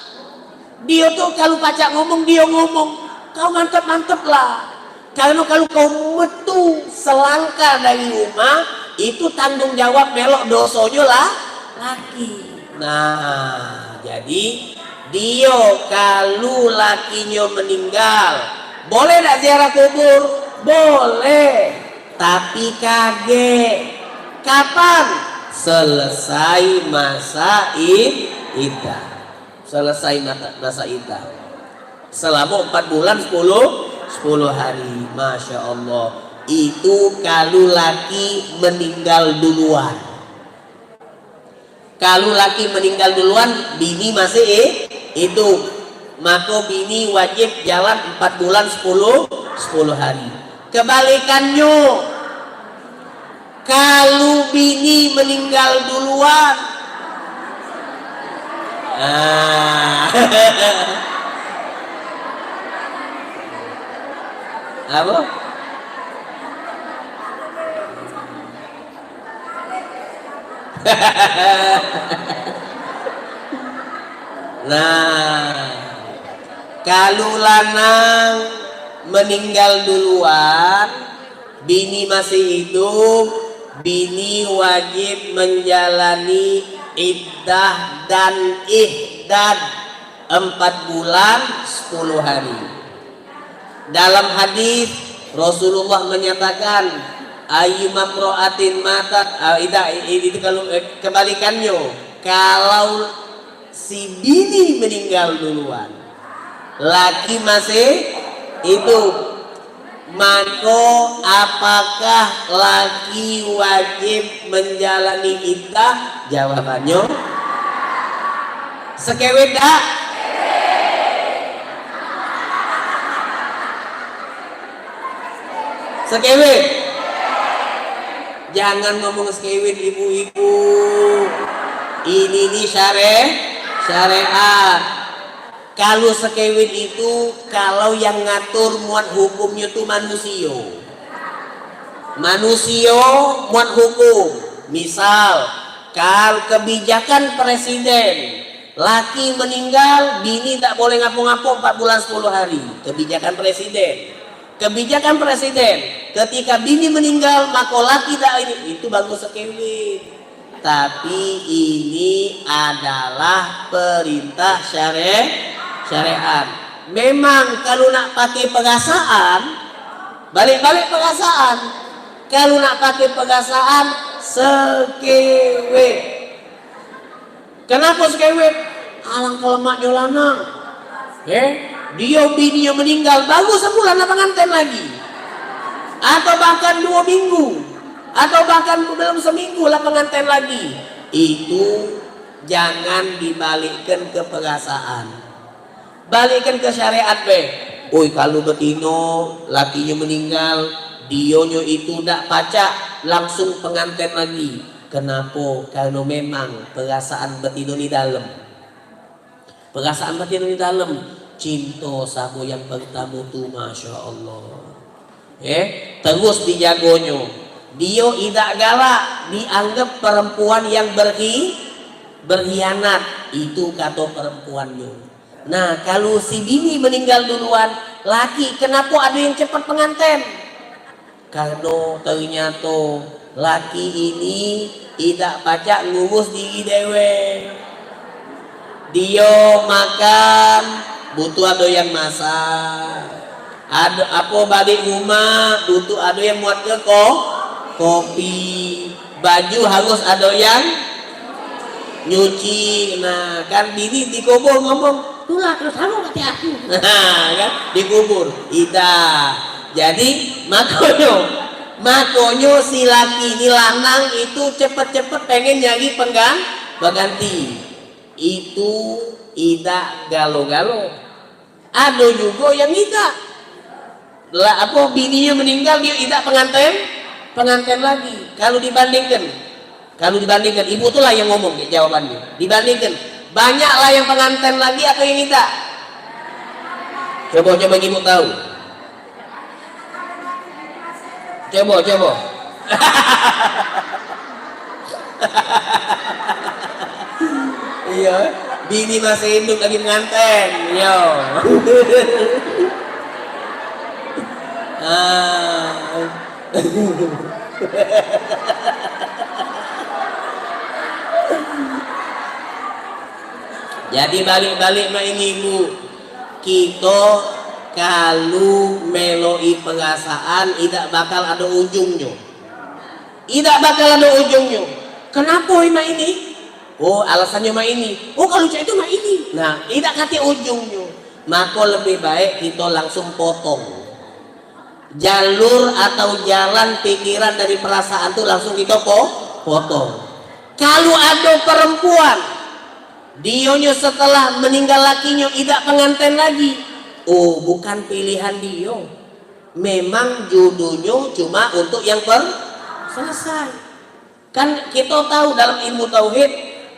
Dia tuh kalau pacak ngomong, dia ngomong, kau mantep lah. Karena kalau kau metu selangkah dari rumah, itu tanggung jawab melok dosonya lah laki. Nah, jadi dia kalau lakinya meninggal, boleh tak ziarah kubur? Boleh. Tapi kaget. Kapan? Selesai masa iddah. Selesai masa iddah. Selama 4 bulan 10 hari. Masya Allah. Itu kalau laki meninggal duluan. Kalau laki meninggal duluan, bini masih hidup, maka bini wajib jalan 4 bulan 10 hari. Kebalikannya, kalau bini meninggal duluan, apa? Nah, kalau lanang meninggal duluan, bini masih hidup, bini wajib menjalani iddah dan ihdad 4 bulan 10 hari. Dalam hadis Rasulullah menyatakan, ayyuma imra'atin matat, itu kalau kebalikannya, kalau si bini meninggal duluan, laki masih hidup, maka apakah laki wajib menjalani iddah? Jawabannya sekewet dah. Sekewet. Jangan ngomong sekewet ibu-ibu. Ini syariat. Kalau sekewit itu, kalau yang ngatur muat hukumnya itu manusia. Manusia muat hukum. Misal, kalau kebijakan presiden, laki meninggal, bini tak boleh ngapo-ngapo 4 bulan 10 hari. Kebijakan presiden. Kebijakan presiden, ketika bini meninggal, maka laki tak ini. Itu bagus sekewit. Tapi ini adalah perintah syariat. Memang kalau nak pakai pegasaan, balik-balik pegasaan. Kalau nak pakai pegasaan, sekewet. Kenapa sekewet? Alangkah lemaknya lanang. Dia bininya meninggal, bagus sebulan lah pengantin lagi. Atau bahkan 2 minggu. Atau bahkan belum seminggu lah pengantin lagi. Itu jangan dibalikkan ke perasaan, balikkan ke syariat be. Oi, kalau betino lakinya meninggal, dionyo itu ndak pacak langsung pengantin lagi. Kenapa? Karena memang perasaan betino di dalam. Perasaan betino di dalam. Cinta sama yang pertama tu, masya Allah. Terus dijagonyo. Dia tidak galak, dianggap perempuan yang berkhianat. Itu kata perempuannya. Nah, kalau si bini meninggal duluan, laki kenapa ada yang cepat pengantin? Karena ternyata laki ini tidak pacak ngurus diri dewe. Dia makan, butuh ada yang masak. Ada apa balik rumah, butuh ada yang muat ke kopi. Baju harus ada yang nyuci. Nah, kan bini dikubur ngomong, tulah terus kamu mati aku. Nah, kan dikubur. Ida. Jadi makonyo si laki ini lanang itu cepet-cepet pengen nyari pengganti. Itu tidak galo-galo. Ada juga yang tidak. Lah apa bininya meninggal dia tidak pengantin lagi. Kalau dibandingkan ibu itulah yang ngomong jawabannya. Dibandingkan banyaklah yang pengantin lagi atau yang tidak. Coba ibu tahu. Coba. Iya, bini masih hidup lagi pengantin. Yo. Jadi balik-balik ini ibu, kita kalau meloi pengasaan tidak bakal ada ujungnya. Tidak bakal ada ujungnya. Kenapa mak ini? Oh alasannya mak ini. Oh kalau cak itu mak ini. Nah tidak kata ujungnya. Maka lebih baik kita langsung potong jalur atau jalan pikiran dari perasaan itu, langsung kita potong. Kalau ada perempuan dionya setelah meninggal lakinya tidak pengantin lagi, oh bukan pilihan dia, memang jodohnya cuma untuk yang selesai. Kan kita tahu dalam ilmu tauhid,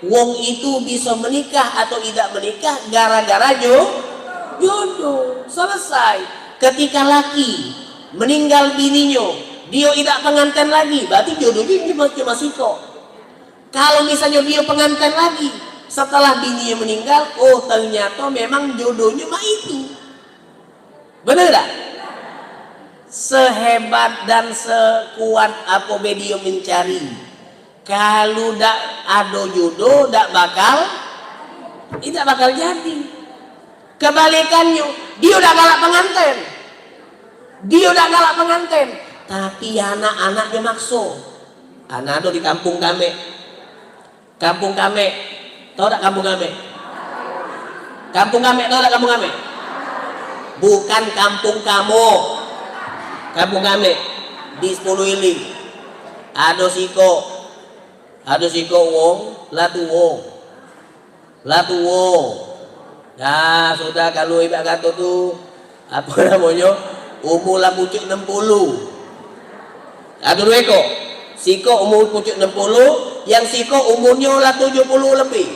wong itu bisa menikah atau tidak menikah gara-gara jodoh. Selesai. Ketika laki meninggal bininya, dia tidak pengantin lagi, berarti jodohnya cuma siko. Kalau misalnya dia pengantin lagi setelah bininya meninggal, oh ternyata memang jodohnya mah itu. Benar tak? Sehebat dan sekuat apa dia mencari, kalau tidak ada jodoh tidak bakal jadi. Kebalikannya, dia udah galak pengantin, tapi anak-anaknya makso. Anak ada di kampung kami, tahu tak kampung kami? Tahu tak kampung kami? Bukan kampung kamu, kampung kami di 10 Iling. Ada siko wong latuwo. Nah sudah, kalau ibarat kata tuh apa namanya, umur lah pucuk 60. Ada dua siko umur pucuk 60, yang siko umurnya lah 70 lebih.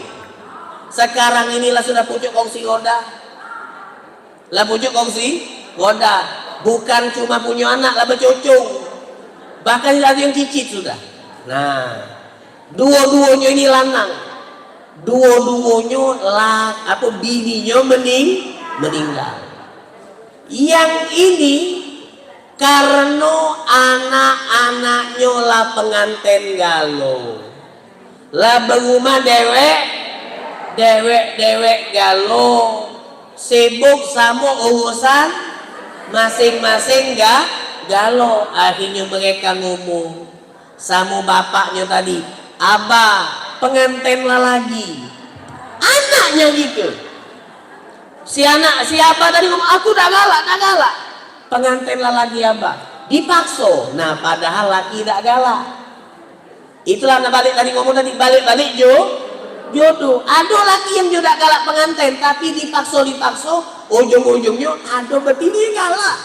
Sekarang inilah sudah pucuk kongsi roda. Bukan cuma punya anak lah bercucung, bahkan ada yang cicit sudah. Nah dua-duanya ini lanang, dua-duanya bininya meninggal. Yang ini karena anak-anaknya lah pengantin galau, lah berumah dewek galau, sibuk sama urusan masing-masing galau. Akhirnya mereka ngomong sama bapaknya tadi, abah pengantin lah lagi. Anaknya gitu, siapa tadi ngomong, aku udah galak, pengantin lah lagi abah, dipaksa. Nah padahal laki tidak galak. Itulah balik tadi ngomong tadi, balik jodoh. Ada laki yang juga galak pengantin, tapi dipaksa, ujung-ujungnya ada betina yang galak.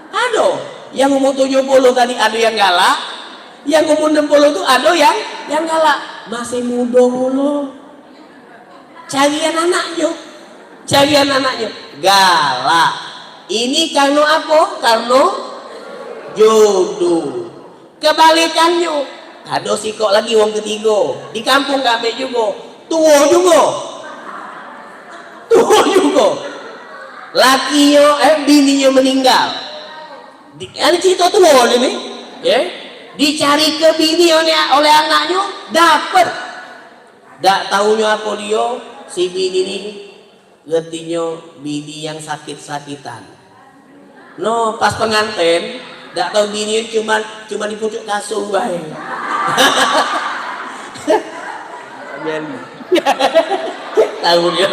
Ada yang umur 70 tadi, ada yang galak. Yang umur 60 itu ada yang galak. Masih muda mulu, carian anaknya galak. Ini karena apa? Karena jodoh. Kebalikannya, ada sikok lagi wong ketiga di kampung kami juga, tua juga lakinya bininya meninggal. Ada cerita tua ini ya, dicari ke bini oleh anaknya, dapat. Tak tahunya apa dia, si bini ini getinya bini yang sakit-sakitan. No pas pengantin, tak tahu bini cuma di pucuk kasur bae. Tahu dia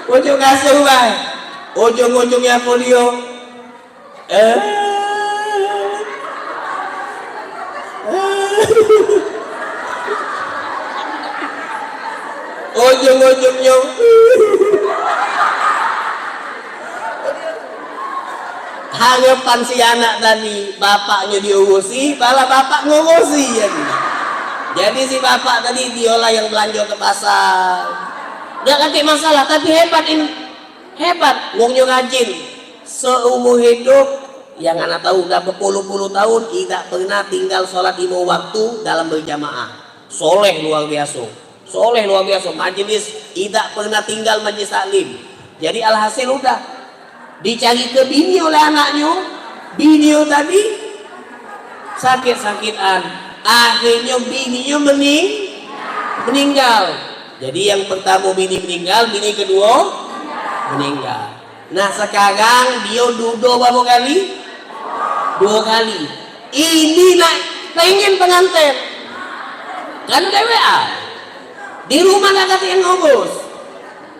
pucuk kasur bae, ujung-ujungnya apa dia? Ujung-ujungnya harapan si anak tadi bapaknya diurusi, malah bapak ngurusi jadi si bapak tadi diolah yang belanja ke pasar, nggak ngerti masalah, tapi hebat wongnya rajin. Seumur hidup yang anak tahu udah berpuluh-puluh tahun tidak pernah tinggal sholat 5 waktu dalam berjamaah. Soleh luar biasa, majelis tidak pernah tinggal majelis taklim. Jadi alhasil udah dicari ke bini oleh anaknya, bini tadi sakit-sakitan, akhirnya bininya meninggal. Jadi yang pertama bini meninggal, bini kedua meninggal. Nah sekarang dia duduk berapa kali? 2 kali. Ini nak pengen pengantin kan DWA di rumah gak kata yang ngobos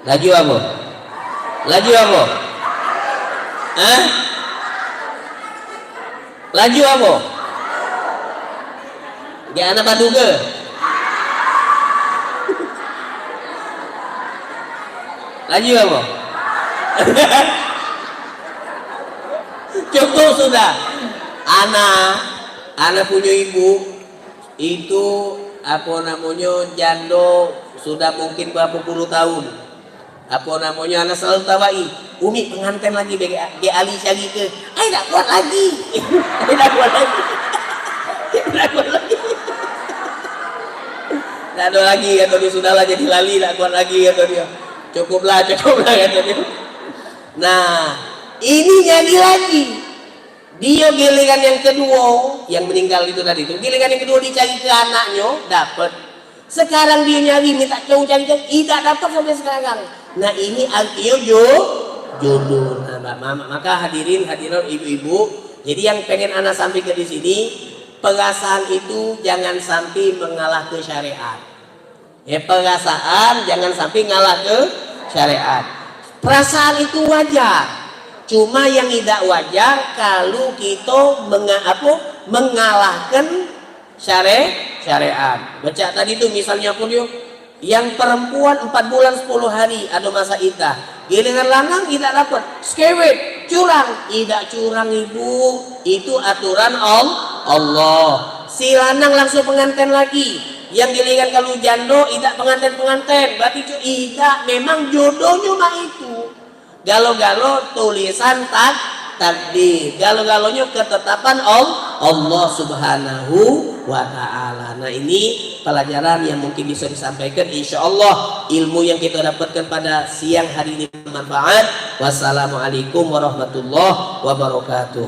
laju apa Hah? Laju apa gak anak baduga laju apa cukup sudah. Anak punya ibu itu apa namanya jando sudah mungkin berapa puluh tahun. Apa namanya anak selalu tawai, Umi pengantin lagi di Ali cari ke, tak kuat lagi, tak kuat lagi, tak ada lagi kata dia sudahlah jadi lali tak kuat lagi kata dia, cukuplah kata dia. Nah ini jadi lagi. Dia giliran yang kedua yang meninggal itu tadi itu giliran yang kedua dicari ke anaknya dapat sekarang dia nyari minta jauh cari tidak dapat sampai sekarang. Nah ini artinya jodoh. Nah, maka hadirin ibu-ibu jadi yang pengen anak sampai ke di sini perasaan itu jangan sampai mengalah ke syariat perasaan jangan sampai ngalah ke syariat. Perasaan itu wajar. Cuma yang tidak wajar kalau kita mengalahkan syariat. Baca tadi itu misalnya pun yuk, yang perempuan 4 bulan 10 hari ada masa iddah. Giliran lanang tidak dapat, skewet, curang. Tidak curang ibu, itu aturan Allah. Si lanang langsung pengantin lagi. Yang giliran kalau jando tidak pengantin. Berarti tidak memang jodohnya mah itu. Galo-galo tulisan takdir, galo-galonya ketetapan Allah Subhanahu wa Ta'ala. Nah ini pelajaran yang mungkin bisa disampaikan, insya Allah ilmu yang kita dapatkan pada siang hari ini bermanfaat. Wassalamualaikum warahmatullahi wabarakatuh.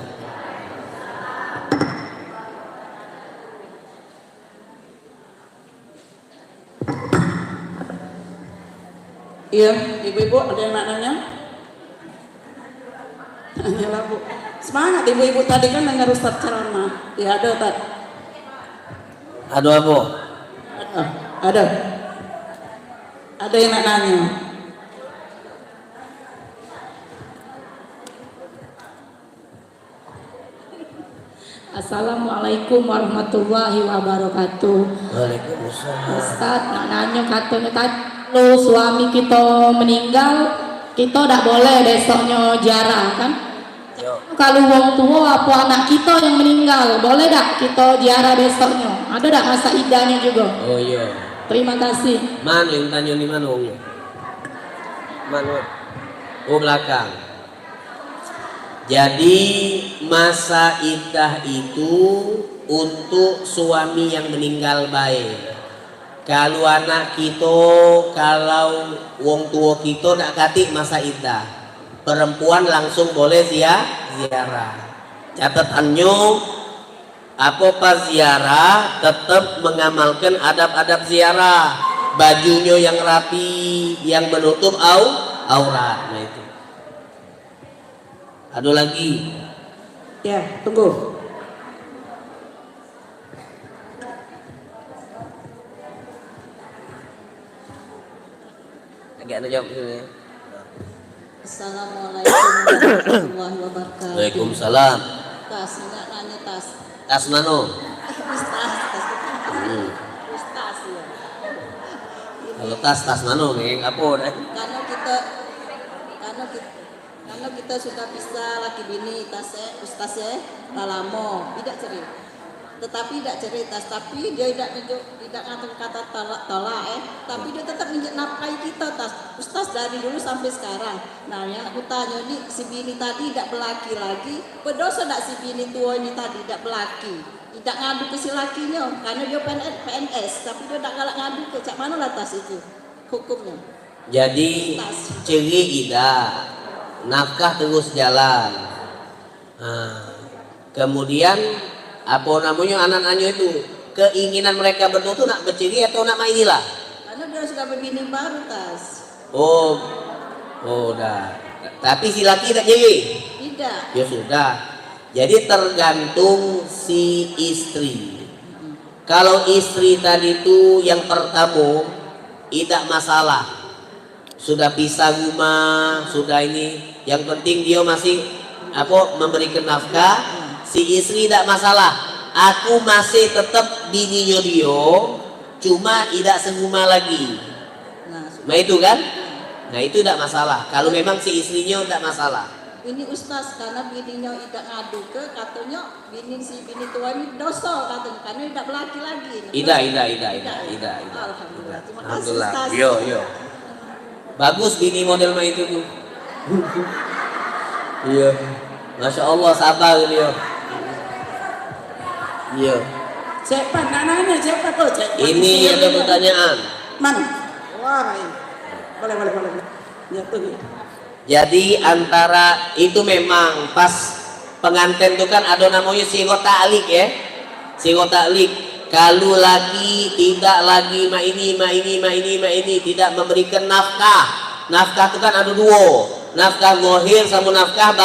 Iya, ibu-ibu ada yang nak nanya? Tanyalah bu. Semangat ibu-ibu tadi kan dengar Ustaz ceramah. Ya ada Ustaz. Ada apa? Ada. Ada yang nak nanya. Assalamualaikum warahmatullahi wabarakatuh. Waalaikumsalam. Ustaz nak nanya katanya kalau suami kita meninggal kita tidak boleh besoknya ziarah kan? Kalau wong tua apa anak kita yang meninggal boleh tak kita ziarah besoknya? Ada tak masa iddahnya juga? Oh iya. Terima kasih. Mana yang tanya di mana wongnya? Mana? Oh belakang. Jadi masa iddah itu untuk suami yang meninggal baik. Kalau anak kita, kalau wong tua kita nak katik masa iddah, perempuan langsung boleh ziarah. Catatannya apa pas ziarah tetap mengamalkan adab-adab ziarah, bajunya yang rapi, yang menutup aurat. Nah itu. Ada lagi? Ya, tunggu. Agak ada jawab dulu ya. Assalamualaikum warahmatullahi wabarakatuh. Waalaikumsalam. Tas, enggak nanya tas. Tas mano? Tas. Tas ya. Kalau tas mano nih? Apa deh? Karena kita sudah bisa laki bini ustaz lama tidak cerita. Tetapi tidak cerita, tapi dia tidak ngatur kata tolak tapi dia tetap nafkahi kita ustaz dari dulu sampai sekarang. Nah yang aku tanya ini si bini tadi tidak berlaki lagi, berdosa tidak si bini tua ini tadi tidak berlaki, tidak ngadu ke si lakinya karena dia PNS, tapi dia tidak galak ngadu ke cak mana lah tas itu hukumnya. Jadi ceri ida nafkah terus jalan. Kemudian apa namanya anak-anaknya itu keinginan mereka berdua tuh nak berceri atau nak mainilah? Karena dia sudah berbini baru tas. Oh dah. Tapi si laki tak jadi? Tidak. Ya sudah. Jadi tergantung si istri. Kalau istri tadi itu yang pertama tidak masalah, sudah pisah rumah, sudah ini, yang penting dia masih memberikan nafkah. Si istri tidak masalah, aku masih tetap bininya dia, cuma tidak serumah lagi. Nah itu kan, nah itu tidak masalah. Kalau memang si istrinya tidak masalah. Ini Ustaz, karena bininya tidak ngadu ke, katanya bini tua ini dosa katanya, karena tidak berlaki lagi. Tidak. Alhamdulillah. Terima kasih Alhamdulillah. Ustaz. Yo. Bagus bini model mah itu tuh. Iya. Masya Allah sabar dia. Iya. Siapa nanya siapa tuh? Ini ada pertanyaan. Mana? Wah, boleh. Ya tuh. Jadi antara itu memang pas pengantin itu kan ada namanya sigo ta'lik ya. Sigo ta'lik. Kalau lagi tidak lagi ma ini tidak memberikan nafkah. Nafkah itu kan ada dua. Nafkah zahir sama nafkah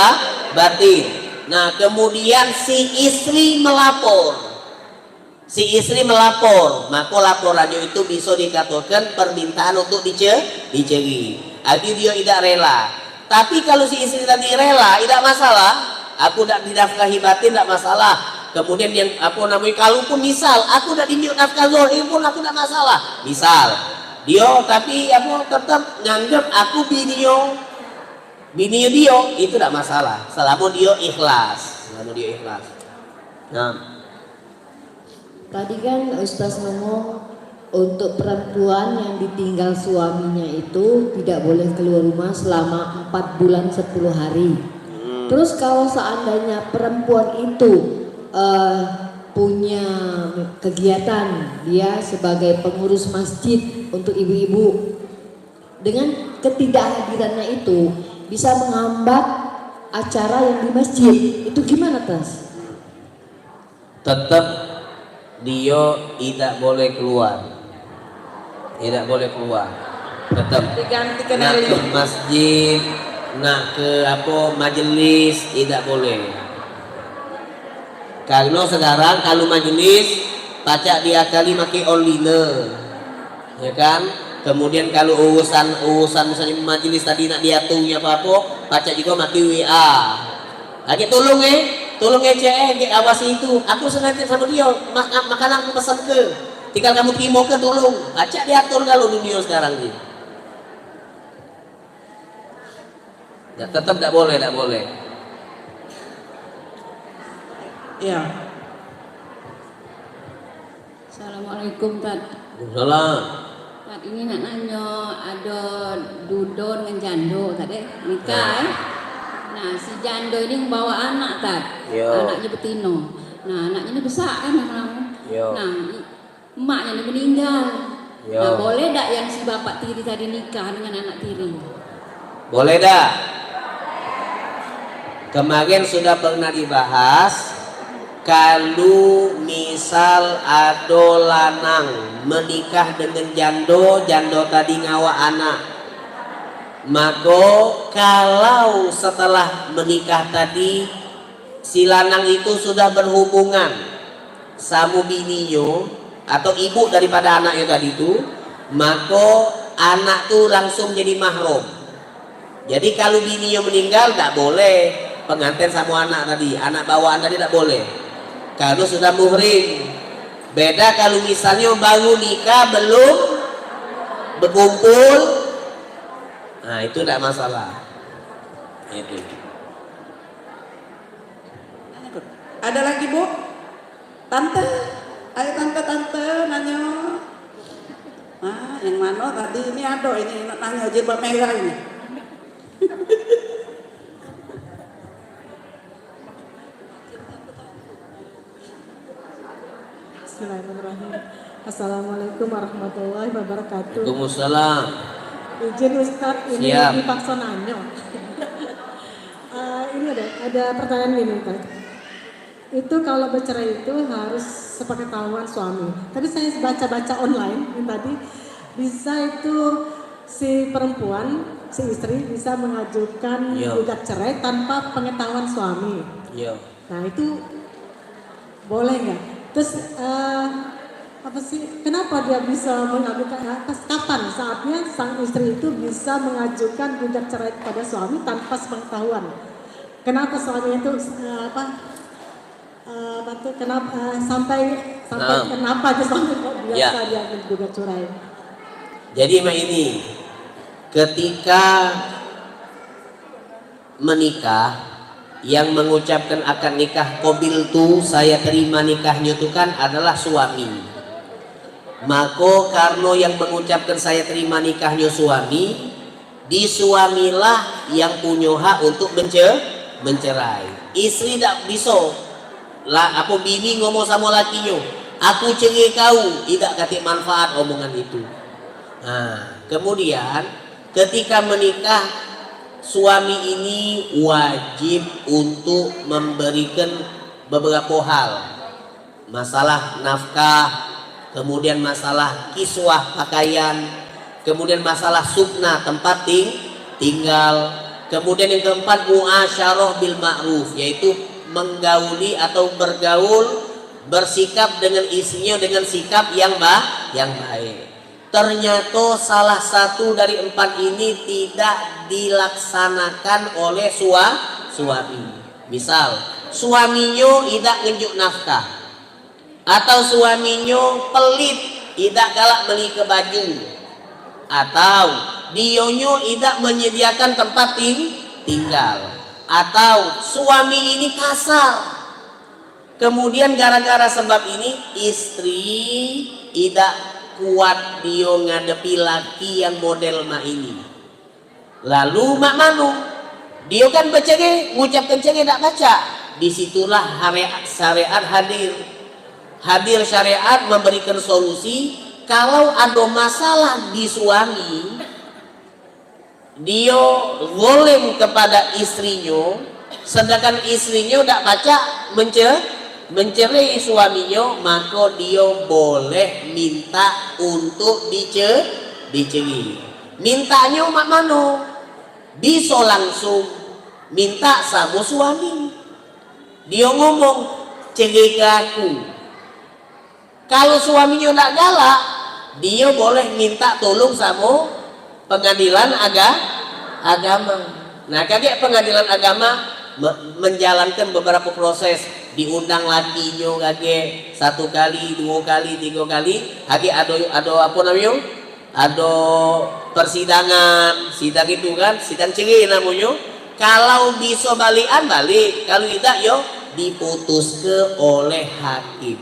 batin. Nah, kemudian si istri melapor. Maka laporannya itu bisa dikatakan permintaan untuk diceri. Artinya dia tidak rela. Tapi kalau si istri tadi rela, tidak masalah. Aku tidak dinafkahi batin, tidak masalah. Kemudian yang kalaupun misal aku tidak dinjuk nafkah zahir pun aku tidak masalah. Misal dia tapi aku tetap nganggap aku bininya dia, itu tidak masalah. Selama dia ikhlas. Nah, tadi kan Ustaz ngomong untuk perempuan yang ditinggal suaminya itu tidak boleh keluar rumah selama 4 bulan 10 hari. Terus kalau seandainya perempuan itu punya kegiatan, dia sebagai pengurus masjid untuk ibu-ibu, dengan ketidakhadirannya itu bisa menghambat acara yang di masjid, itu gimana Tas? tetap dia tidak boleh keluar. Tetap nak ke masjid, nak ke majelis tidak boleh. Karena sekarang kalau majelis pacak diakali maki online, ya kan? Kemudian kalau urusan misalnya majelis tadi nak diatur apa pacak juga maki WA. Lagi tolong awasi itu. Aku sengaja sama dia, makanan aku pesan ke. Tinggal kamu terima ke tolong. Pacak diatur kalau dunia sekarang ini. Ya, tetap tidak boleh. Ya. Assalamualaikum Tad. Salam. Tad ini nak nanya ada dudo dengan jando tadi nikah. Nah si jando ini membawa anak Tad. Anaknya betino. Nah anaknya ini besar kan memang. Nah emaknya ini meninggal. Nah boleh tak yang si bapak tiri tadi nikah dengan anak tiri? Boleh dah. Kemarin sudah pernah dibahas. Kalau misal ada lanang menikah dengan jando tadi ngawa anak, maka kalau setelah menikah tadi si lanang itu sudah berhubungan sama bininya atau ibu daripada anaknya tadi itu, maka anak tuh langsung jadi mahram. Jadi kalau bininya meninggal tak boleh pengantin sama anak tadi, anak bawaan tadi tak boleh. Kalau sudah muhrim. Beda kalau misalnya baru nikah belum berkumpul. Nah, itu tidak masalah. Itu. Ada lagi Bu? Tante, ayo tante nanya. Yang mana tadi ini ada ini nanya jilbab merah ini. Bismillahirrahmanirrahim. Assalamualaikum warahmatullahi wabarakatuh. Waalaikumsalam. Izin Ustadz, ini Siap. dipaksa nanya. Ini ada pertanyaan gini Ustadz. Itu kalau bercerai itu harus sepengetahuan suami. Tadi saya baca online yang tadi bisa itu si perempuan, si istri bisa mengajukan gugat cerai tanpa pengetahuan suami. Yo. Nah itu boleh nggak? Terus apa sih? Kenapa dia bisa mengajukan? Kapan saatnya sang istri itu bisa mengajukan gugat cerai kepada suami tanpa sepengetahuan? Kenapa suami itu kenapa sampai kenapa aja suami kok biasa dia gugat cerai? Jadi Mbak ini ketika menikah, yang mengucapkan akad nikah qabiltu, saya terima nikahnya itu kan adalah suami. Maka karena yang mengucapkan saya terima nikahnya suami, disuamilah yang punya hak untuk mencerai. Istri tak bisa lah, apa bini ngomong sama lakinya, aku cerai kau, tidak kata manfaat omongan itu. Nah, kemudian ketika menikah, suami ini wajib untuk memberikan beberapa hal, masalah nafkah, kemudian masalah kiswah pakaian, kemudian masalah sukna tempat tinggal, kemudian yang keempat muasyarah bil ma'ruf, yaitu menggauli atau bergaul, bersikap dengan istrinya dengan sikap yang baik. Ternyata salah satu dari 4 ini tidak dilaksanakan oleh suami. Misal suaminya tidak ngejuk nafkah, atau suaminya pelit, tidak galak beli ke baju, atau dionyo tidak menyediakan tempat tinggal, atau suami ini kasar. Kemudian gara-gara sebab ini istri tidak kuat dia ngadepi laki yang model mak ini. Lalu mak manu, dia kan bercerai, ngucapkan cerai tak baca. Disitulah syariat hadir. Hadir syariat memberikan solusi. Kalau ada masalah di suami, dia zalim kepada istrinya, sedangkan istrinya tak baca mencerai suaminya, maka dia boleh minta untuk dicerai. Mintanya mak mano? Bisa langsung minta sama suami. Dia ngomong cerai ke aku. Kalau suaminya tak galak, dia boleh minta tolong sama pengadilan agama. Nah, kakek pengadilan agama menjalankan beberapa proses, diundang lakinya kakek 1 kali, 2 kali, 3 kali, kakek ada apa namanya? Ada persidangan, sidang itu kan, sidang cerai namanya. Kalau bisa balikan balik, kalau tidak yo diputus ke oleh hakim.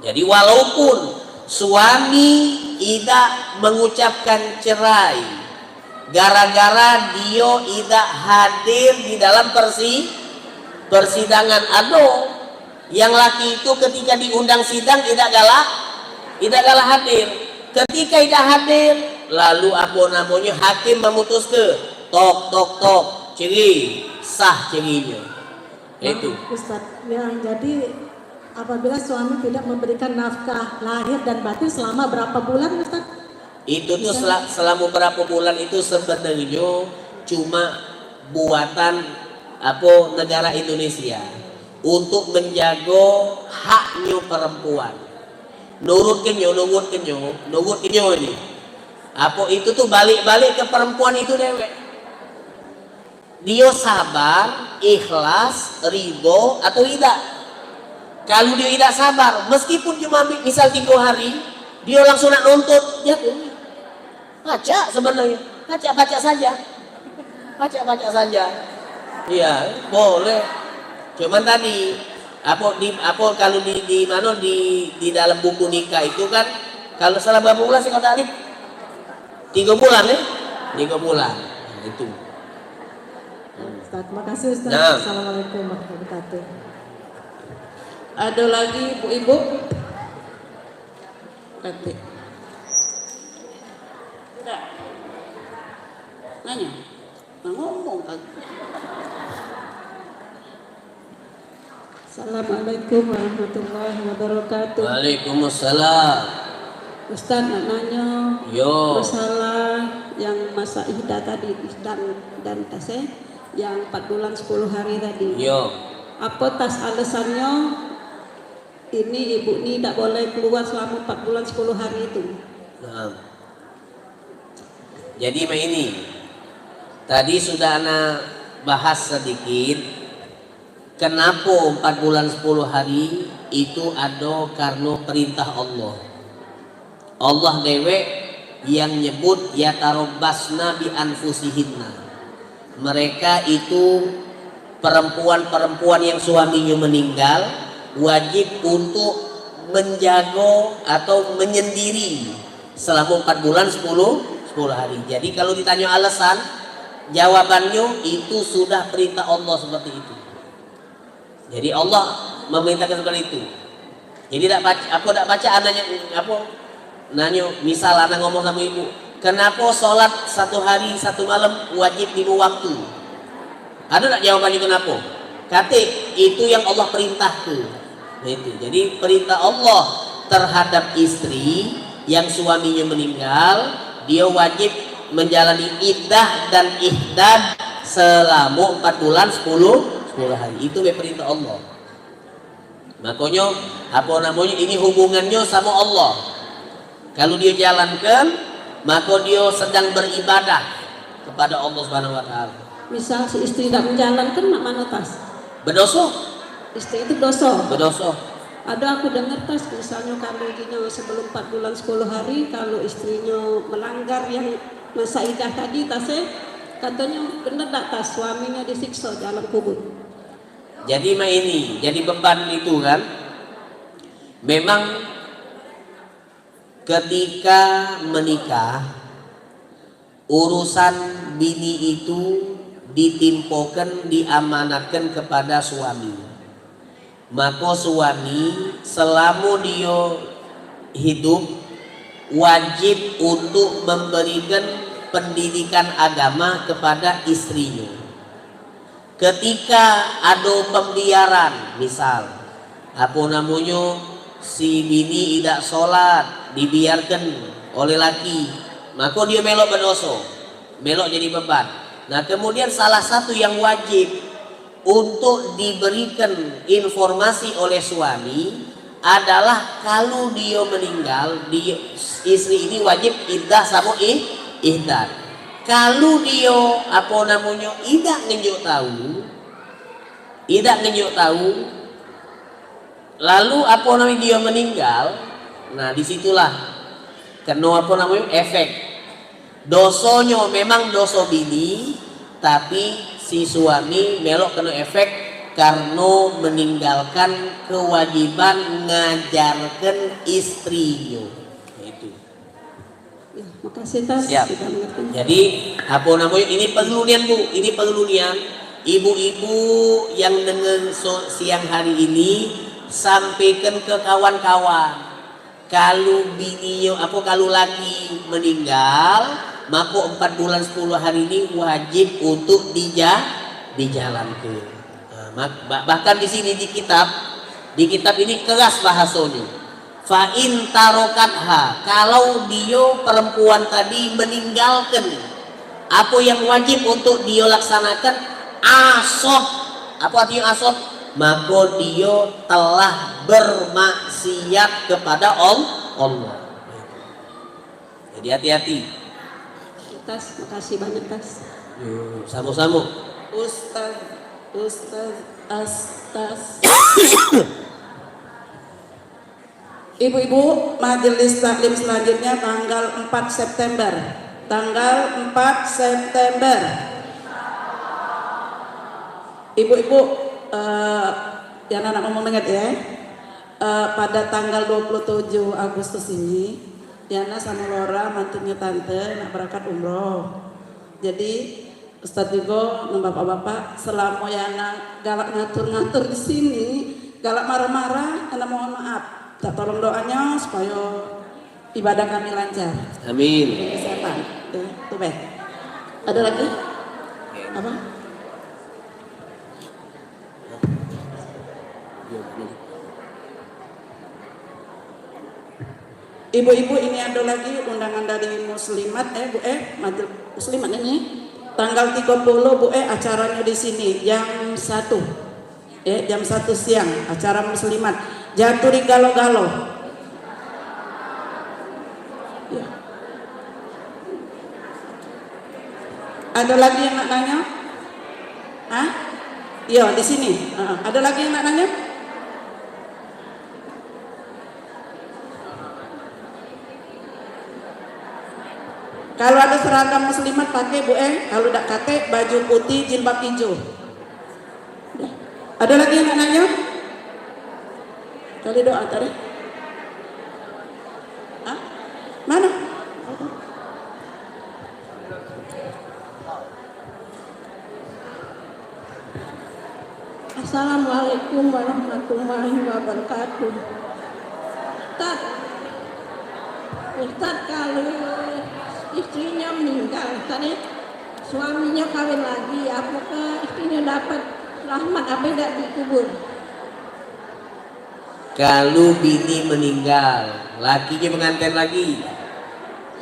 Jadi walaupun suami tidak mengucapkan cerai gara-gara dia tidak hadir di dalam persidangan, yang laki itu ketika diundang sidang tidak galak hadir. Ketika tidak hadir, lalu apa namanya, hakim memutus ke tok cerai, sah cerainya. Itu Ustaz, yang jadi apabila suami tidak memberikan nafkah lahir dan batin selama berapa bulan, Ustaz? Itu tuh selama berapa bulan itu sebenarnya cuma buatan negara Indonesia untuk menjaga haknya perempuan. Nurut kenyo ini. Apa itu tuh balik ke perempuan itu dewek. Dia sabar, ikhlas, ridho atau tidak. Kalau dia tidak sabar, meskipun cuma misal 3 hari, dia langsung nak nuntut, ya baca sebenarnya, baca saja. Iya, boleh. Cuman tadi kalau di dalam buku nikah itu kan, kalau salah berapa bulan sih kata Alif? 3 bulan ya? 3 bulan. Nah, itu. Ustaz, terima kasih Ustaz. Nah. Assalamualaikum warahmatullahi wabarakatuh. Ada lagi ibu-ibu? Nanti. Tidak. Nanya. Ngomong kan. Assalamualaikum warahmatullahi wabarakatuh. Waalaikumsalam. Ustaz nak nanya Yo. masalah yang masa iddah tadi dan taseh yang 4 bulan 10 hari tadi. Yo. apa tas alasannya ini ibu ini tidak boleh keluar selama 4 bulan 10 hari itu. Nah, jadi ini tadi sudah anak bahas sedikit. Kenapa 4 bulan 10 hari itu ada karena perintah Allah. Allah dewe yang nyebut yatarabbasna bi anfusihinna. Mereka itu perempuan-perempuan yang suaminya meninggal wajib untuk menjaga atau menyendiri selama 4 bulan 10 hari. Jadi kalau ditanya alasan, jawabannya itu sudah perintah Allah seperti itu. Jadi Allah memerintahkan seperti itu. Jadi aku tidak baca anaknya apa nanya, misal anak ngomong sama ibu, kenapa sholat 1 hari 1 malam wajib 5 waktu? Ada tak jawabannya kenapa? Kata itu yang Allah perintahkan. Nah itu. Jadi perintah Allah terhadap istri yang suaminya meninggal, dia wajib menjalani iddah dan ihdad selama 4 bulan 10 hari. Itu perintah Allah. Makanya apa namanya, ini hubungannya sama Allah. Kalau dia jalankan, maka dia sedang beribadah kepada Allah Subhanahu wa taala. Misal si istri tidak menjalankan, mak mana tas? Berdosa. Istri itu dosa. Berdosa. Ada aku dengar tas, misalnya kalau istrinya sebelum 4 bulan 10 hari, kalau istrinya melanggar yang masa idah tadi, tasnya katanya benar tak tas, suaminya disiksa dalam kubur. Jadi ini, jadi beban itu kan. Memang ketika menikah, urusan bini itu ditimpokan, diamanatkan kepada suami. Maka suami selama dia hidup wajib untuk memberikan pendidikan agama kepada istrinya. Ketika ada pembiaran, misal apa namanya, si bini tidak sholat, dibiarkan oleh laki, maka dia melok berdosa, melok jadi beban. Nah kemudian salah satu yang wajib untuk diberikan informasi oleh suami adalah kalau dia meninggal, istri ini wajib iddah sama ihdad. Kalau dia apa namanya tidak ngenjuk tahu, lalu apa namanya dia meninggal, nah disitulah kena apa namanya efek. Dosonya memang dosa bini, tapi si suami melok kena efek karena meninggalkan kewajiban ngajarkan istrinya. Itu. Ya, makasih tas. Siap. Sudah mengerti. Jadi apa namanya, ini pengelunian Bu, ini pengelunian. Ibu-ibu yang dengan siang hari ini sampaikan ke kawan-kawan. Kalau bininya kalau laki meninggal, maka 4 bulan 10 hari ini wajib untuk dijalankan. Nah, bahkan di sini di kitab ini keras bahasanya. Fa in tarokatha, kalau dia perempuan tadi meninggalkan apa yang wajib untuk dia laksanakan, asoh. Apa artinya asoh? Maka dia telah bermaksiat kepada Allah. Jadi hati-hati. Tas, makasih banyak tas. Sama-sama. Ustaz Ibu-ibu, majelis taklim selanjutnya tanggal 4 September. Tanggal 4 September. Ibu-ibu, yang anak ngomong dengar ya. Pada tanggal 27 Agustus ini, Yana sama Laura mantunya tante nak berangkat umroh. Jadi Ustadz juga dan bapak-bapak, selama Yana galak ngatur-ngatur di sini, galak marah-marah, Yana mohon maaf. Tak tolong doanya supaya ibadah kami lancar. Amin. Kesehatan. Tuh baik. Ada lagi? Apa? Ibu-ibu, ini ada lagi undangan dari muslimat muslimat ini tanggal 30 Bu acaranya di sini jam 1. Jam 1 siang acara muslimat jatuh di galo-galo. Ya. Ada lagi yang nak nanya? Hah? Iya di sini. Ada lagi yang nak nanya? Kalau ada seragam muslimat pakai Bu kalau tidak pakai baju putih jilbab hijau. Ada lagi yang nak nanya? Kali doa tadi. Hah? Mana? Assalamualaikum warahmatullahi wabarakatuh. Ustaz kalau istrinya meninggal tadi suaminya kawin lagi, apakah istrinya dapat rahmat apa tidak dikubur? Kalau bini meninggal, lakinya pengantin lagi,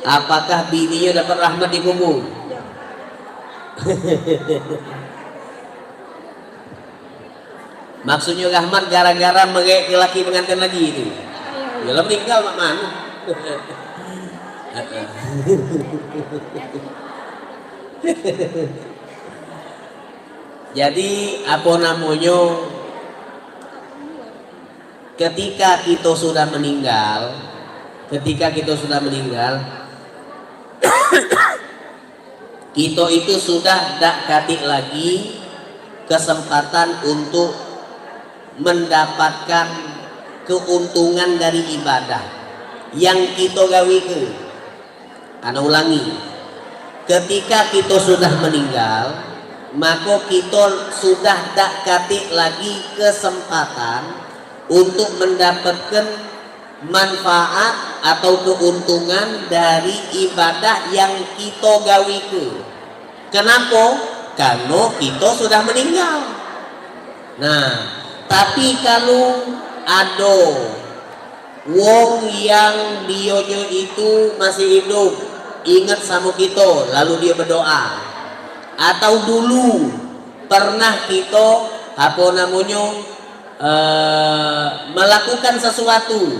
apakah bininya dapat rahmat di kubur? Ya. Maksudnya rahmat gara-gara ke laki pengantin lagi itu. Ya meninggal mak mana? Jadi apa namanya, ketika kita sudah meninggal kita itu sudah tak katik lagi kesempatan untuk mendapatkan keuntungan dari ibadah yang kita gawikan. Karena ulangi, ketika kita sudah meninggal, maka kita sudah tak katik lagi kesempatan untuk mendapatkan manfaat atau keuntungan dari ibadah yang kita gawikan. Kenapa? Karena kita sudah meninggal. Nah, tapi kalau ada wong yang dionya itu masih hidup, ingat sama kita, lalu dia berdoa, atau dulu pernah kita melakukan sesuatu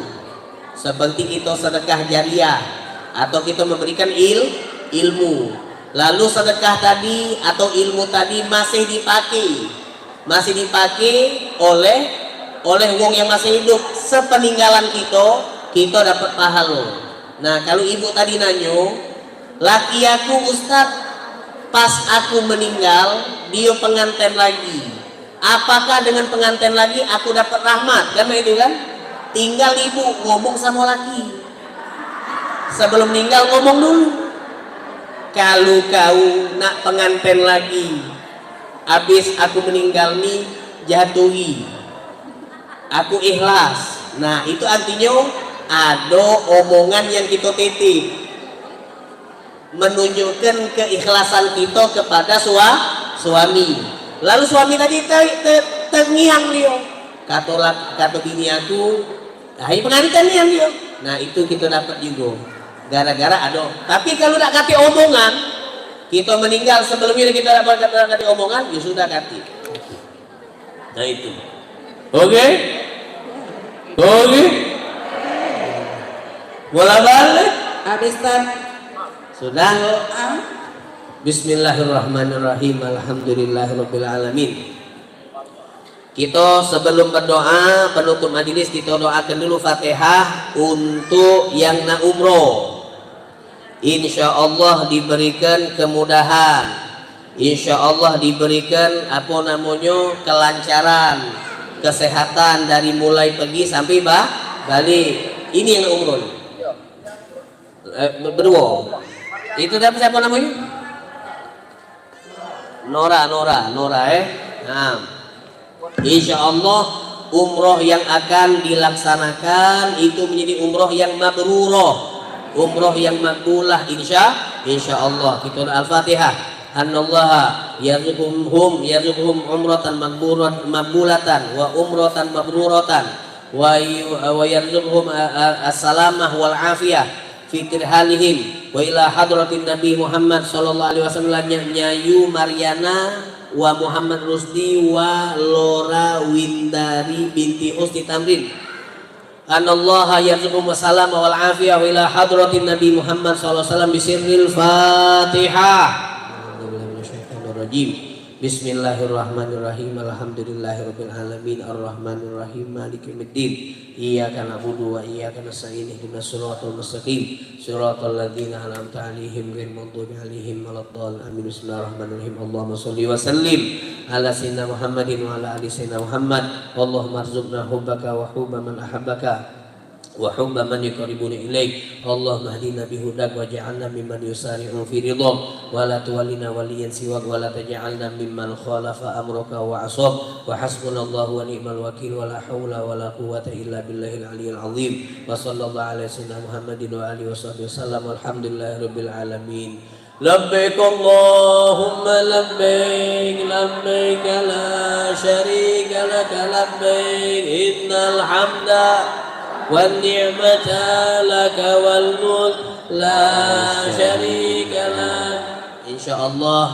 seperti kita sedekah jariah atau kita memberikan ilmu, lalu sedekah tadi atau ilmu tadi masih dipakai oleh wong yang masih hidup sepeninggalan kita dapat pahala. Nah, kalau ibu tadi nanyo, laki aku Ustadz pas aku meninggal dia pengantin lagi, apakah dengan pengantin lagi aku dapat rahmat? Karena itu kan tinggal ibu ngomong sama laki sebelum meninggal, ngomong dulu, kalau kau nak pengantin lagi habis aku meninggal nih jatuhi, aku ikhlas. Nah itu artinya ada omongan yang kita titip menunjukkan keikhlasan kita kepada suami. Lalu suami tadi terngiang dia, kata bini aku, hai pengantin yang dia. Nah itu kita dapat juga gara-gara ada. Tapi kalau tak kati omongan, kita meninggal sebelumnya kita dapat kati omongan, ya sudah kati. Nah itu. Oke? Bola balik. Habis tan. Sudah. Bismillahirrahmanirrahim. Alhamdulillahirabbil alamin. Kita sebelum berdoa penutup majelis kita doakan dulu Fatihah untuk yang nak umroh. Insya Allah diberikan kemudahan, insya Allah diberikan kelancaran, kesehatan dari mulai pergi sampai balik. Ini yang umroh. Berdua. Itu siapa namanya? Nora. Nah, insya Allah umroh yang akan dilaksanakan itu menjadi umroh yang mabrurah, umroh yang makbulah insya Allah. Kita Al-Fatihah. Anallaha yarzuquhum umratan makbulatan wa umratan mabruratan wa yarzuquhum as-salamah wal afiyah fi tirhalihim wa ila hadratin Nabi Muhammad sallallahu alaihi wasallam Nyayu Mariana wa Muhammad Rusdi wa Lora Windari binti Usti Tamrin. Anallaha yarzuqum wassalam wal afiyah wa ila hadratin Nabi Muhammad sallallahu alaihi wasallam bisirril Fatihah. Bismillahirrahmanirrahim. Alhamdulillahirabbil alamin arrahmanir rahim maliki yaumiddin. Iyyaka na'budu wa iyyaka nasta'in ihdinas siratal mustaqim siratal ladzina an'amta 'alaihim ghairil maghdubi 'alaihim waladdallin. Amin. Bismillahirrahmanirrahim. Allahumma shalli wa sallim ala sayyidina Muhammadin wa ala ali sayyidina Muhammad. Allahumma arzuqna hubbaka wa hubba man ahabbaka wa hubba man yuqarribuna ilaik. Allahumma hdina bihudak wa ja'alna mimman yusari'u fi ridhak wa la tuwallina waliyan siwak wa la taj'alna mimman khalafa amraka wa asab. Wa hasbunallahu wa ni'mal wakil wa la haula wa la quwwata illa billahil aliyyil azim. Wa sallallahu ala sayyidina Muhammadin wa alihi washabbihi wasallam. Alhamdulillahirabbil alamin. Labbaik Allahumma labbaik labbaik la syarika lak labbaik innal hamda wan ni'mata laka wal mulk la syarika lak. Insyaallah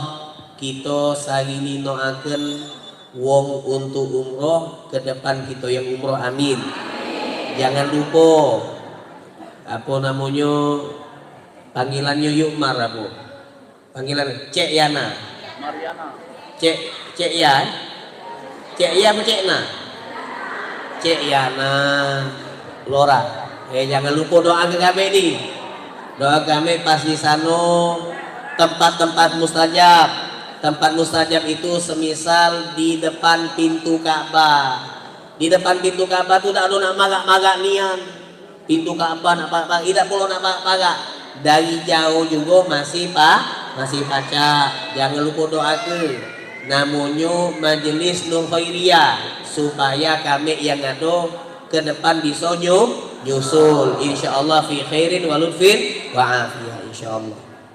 kita sahini noakeun wong untuk umroh ke depan kita yang umroh, amin. Jangan lupa apa namanya panggilannya Yukmar apa panggilan Cek Yana Cek Ya apa Cek Na Cek Yana Lora. Jangan lupa doa ke kami nih. Doa kami pas di sana tempat-tempat mustajab. Tempat mustajab itu semisal di depan pintu Ka'bah. Di depan pintu Ka'bah tuh tak ada nak magak-magak nian. Pintu Ka'bah nak magak, tidak perlu nak magak. Dari jauh juga masih paca. Jangan lupa doa ke. Namanya Majelis Nur Khairiyah supaya kami yang ada ke depan bisa nyusul insyaallah fi khairin wa lutfin wa afiyah insyaallah.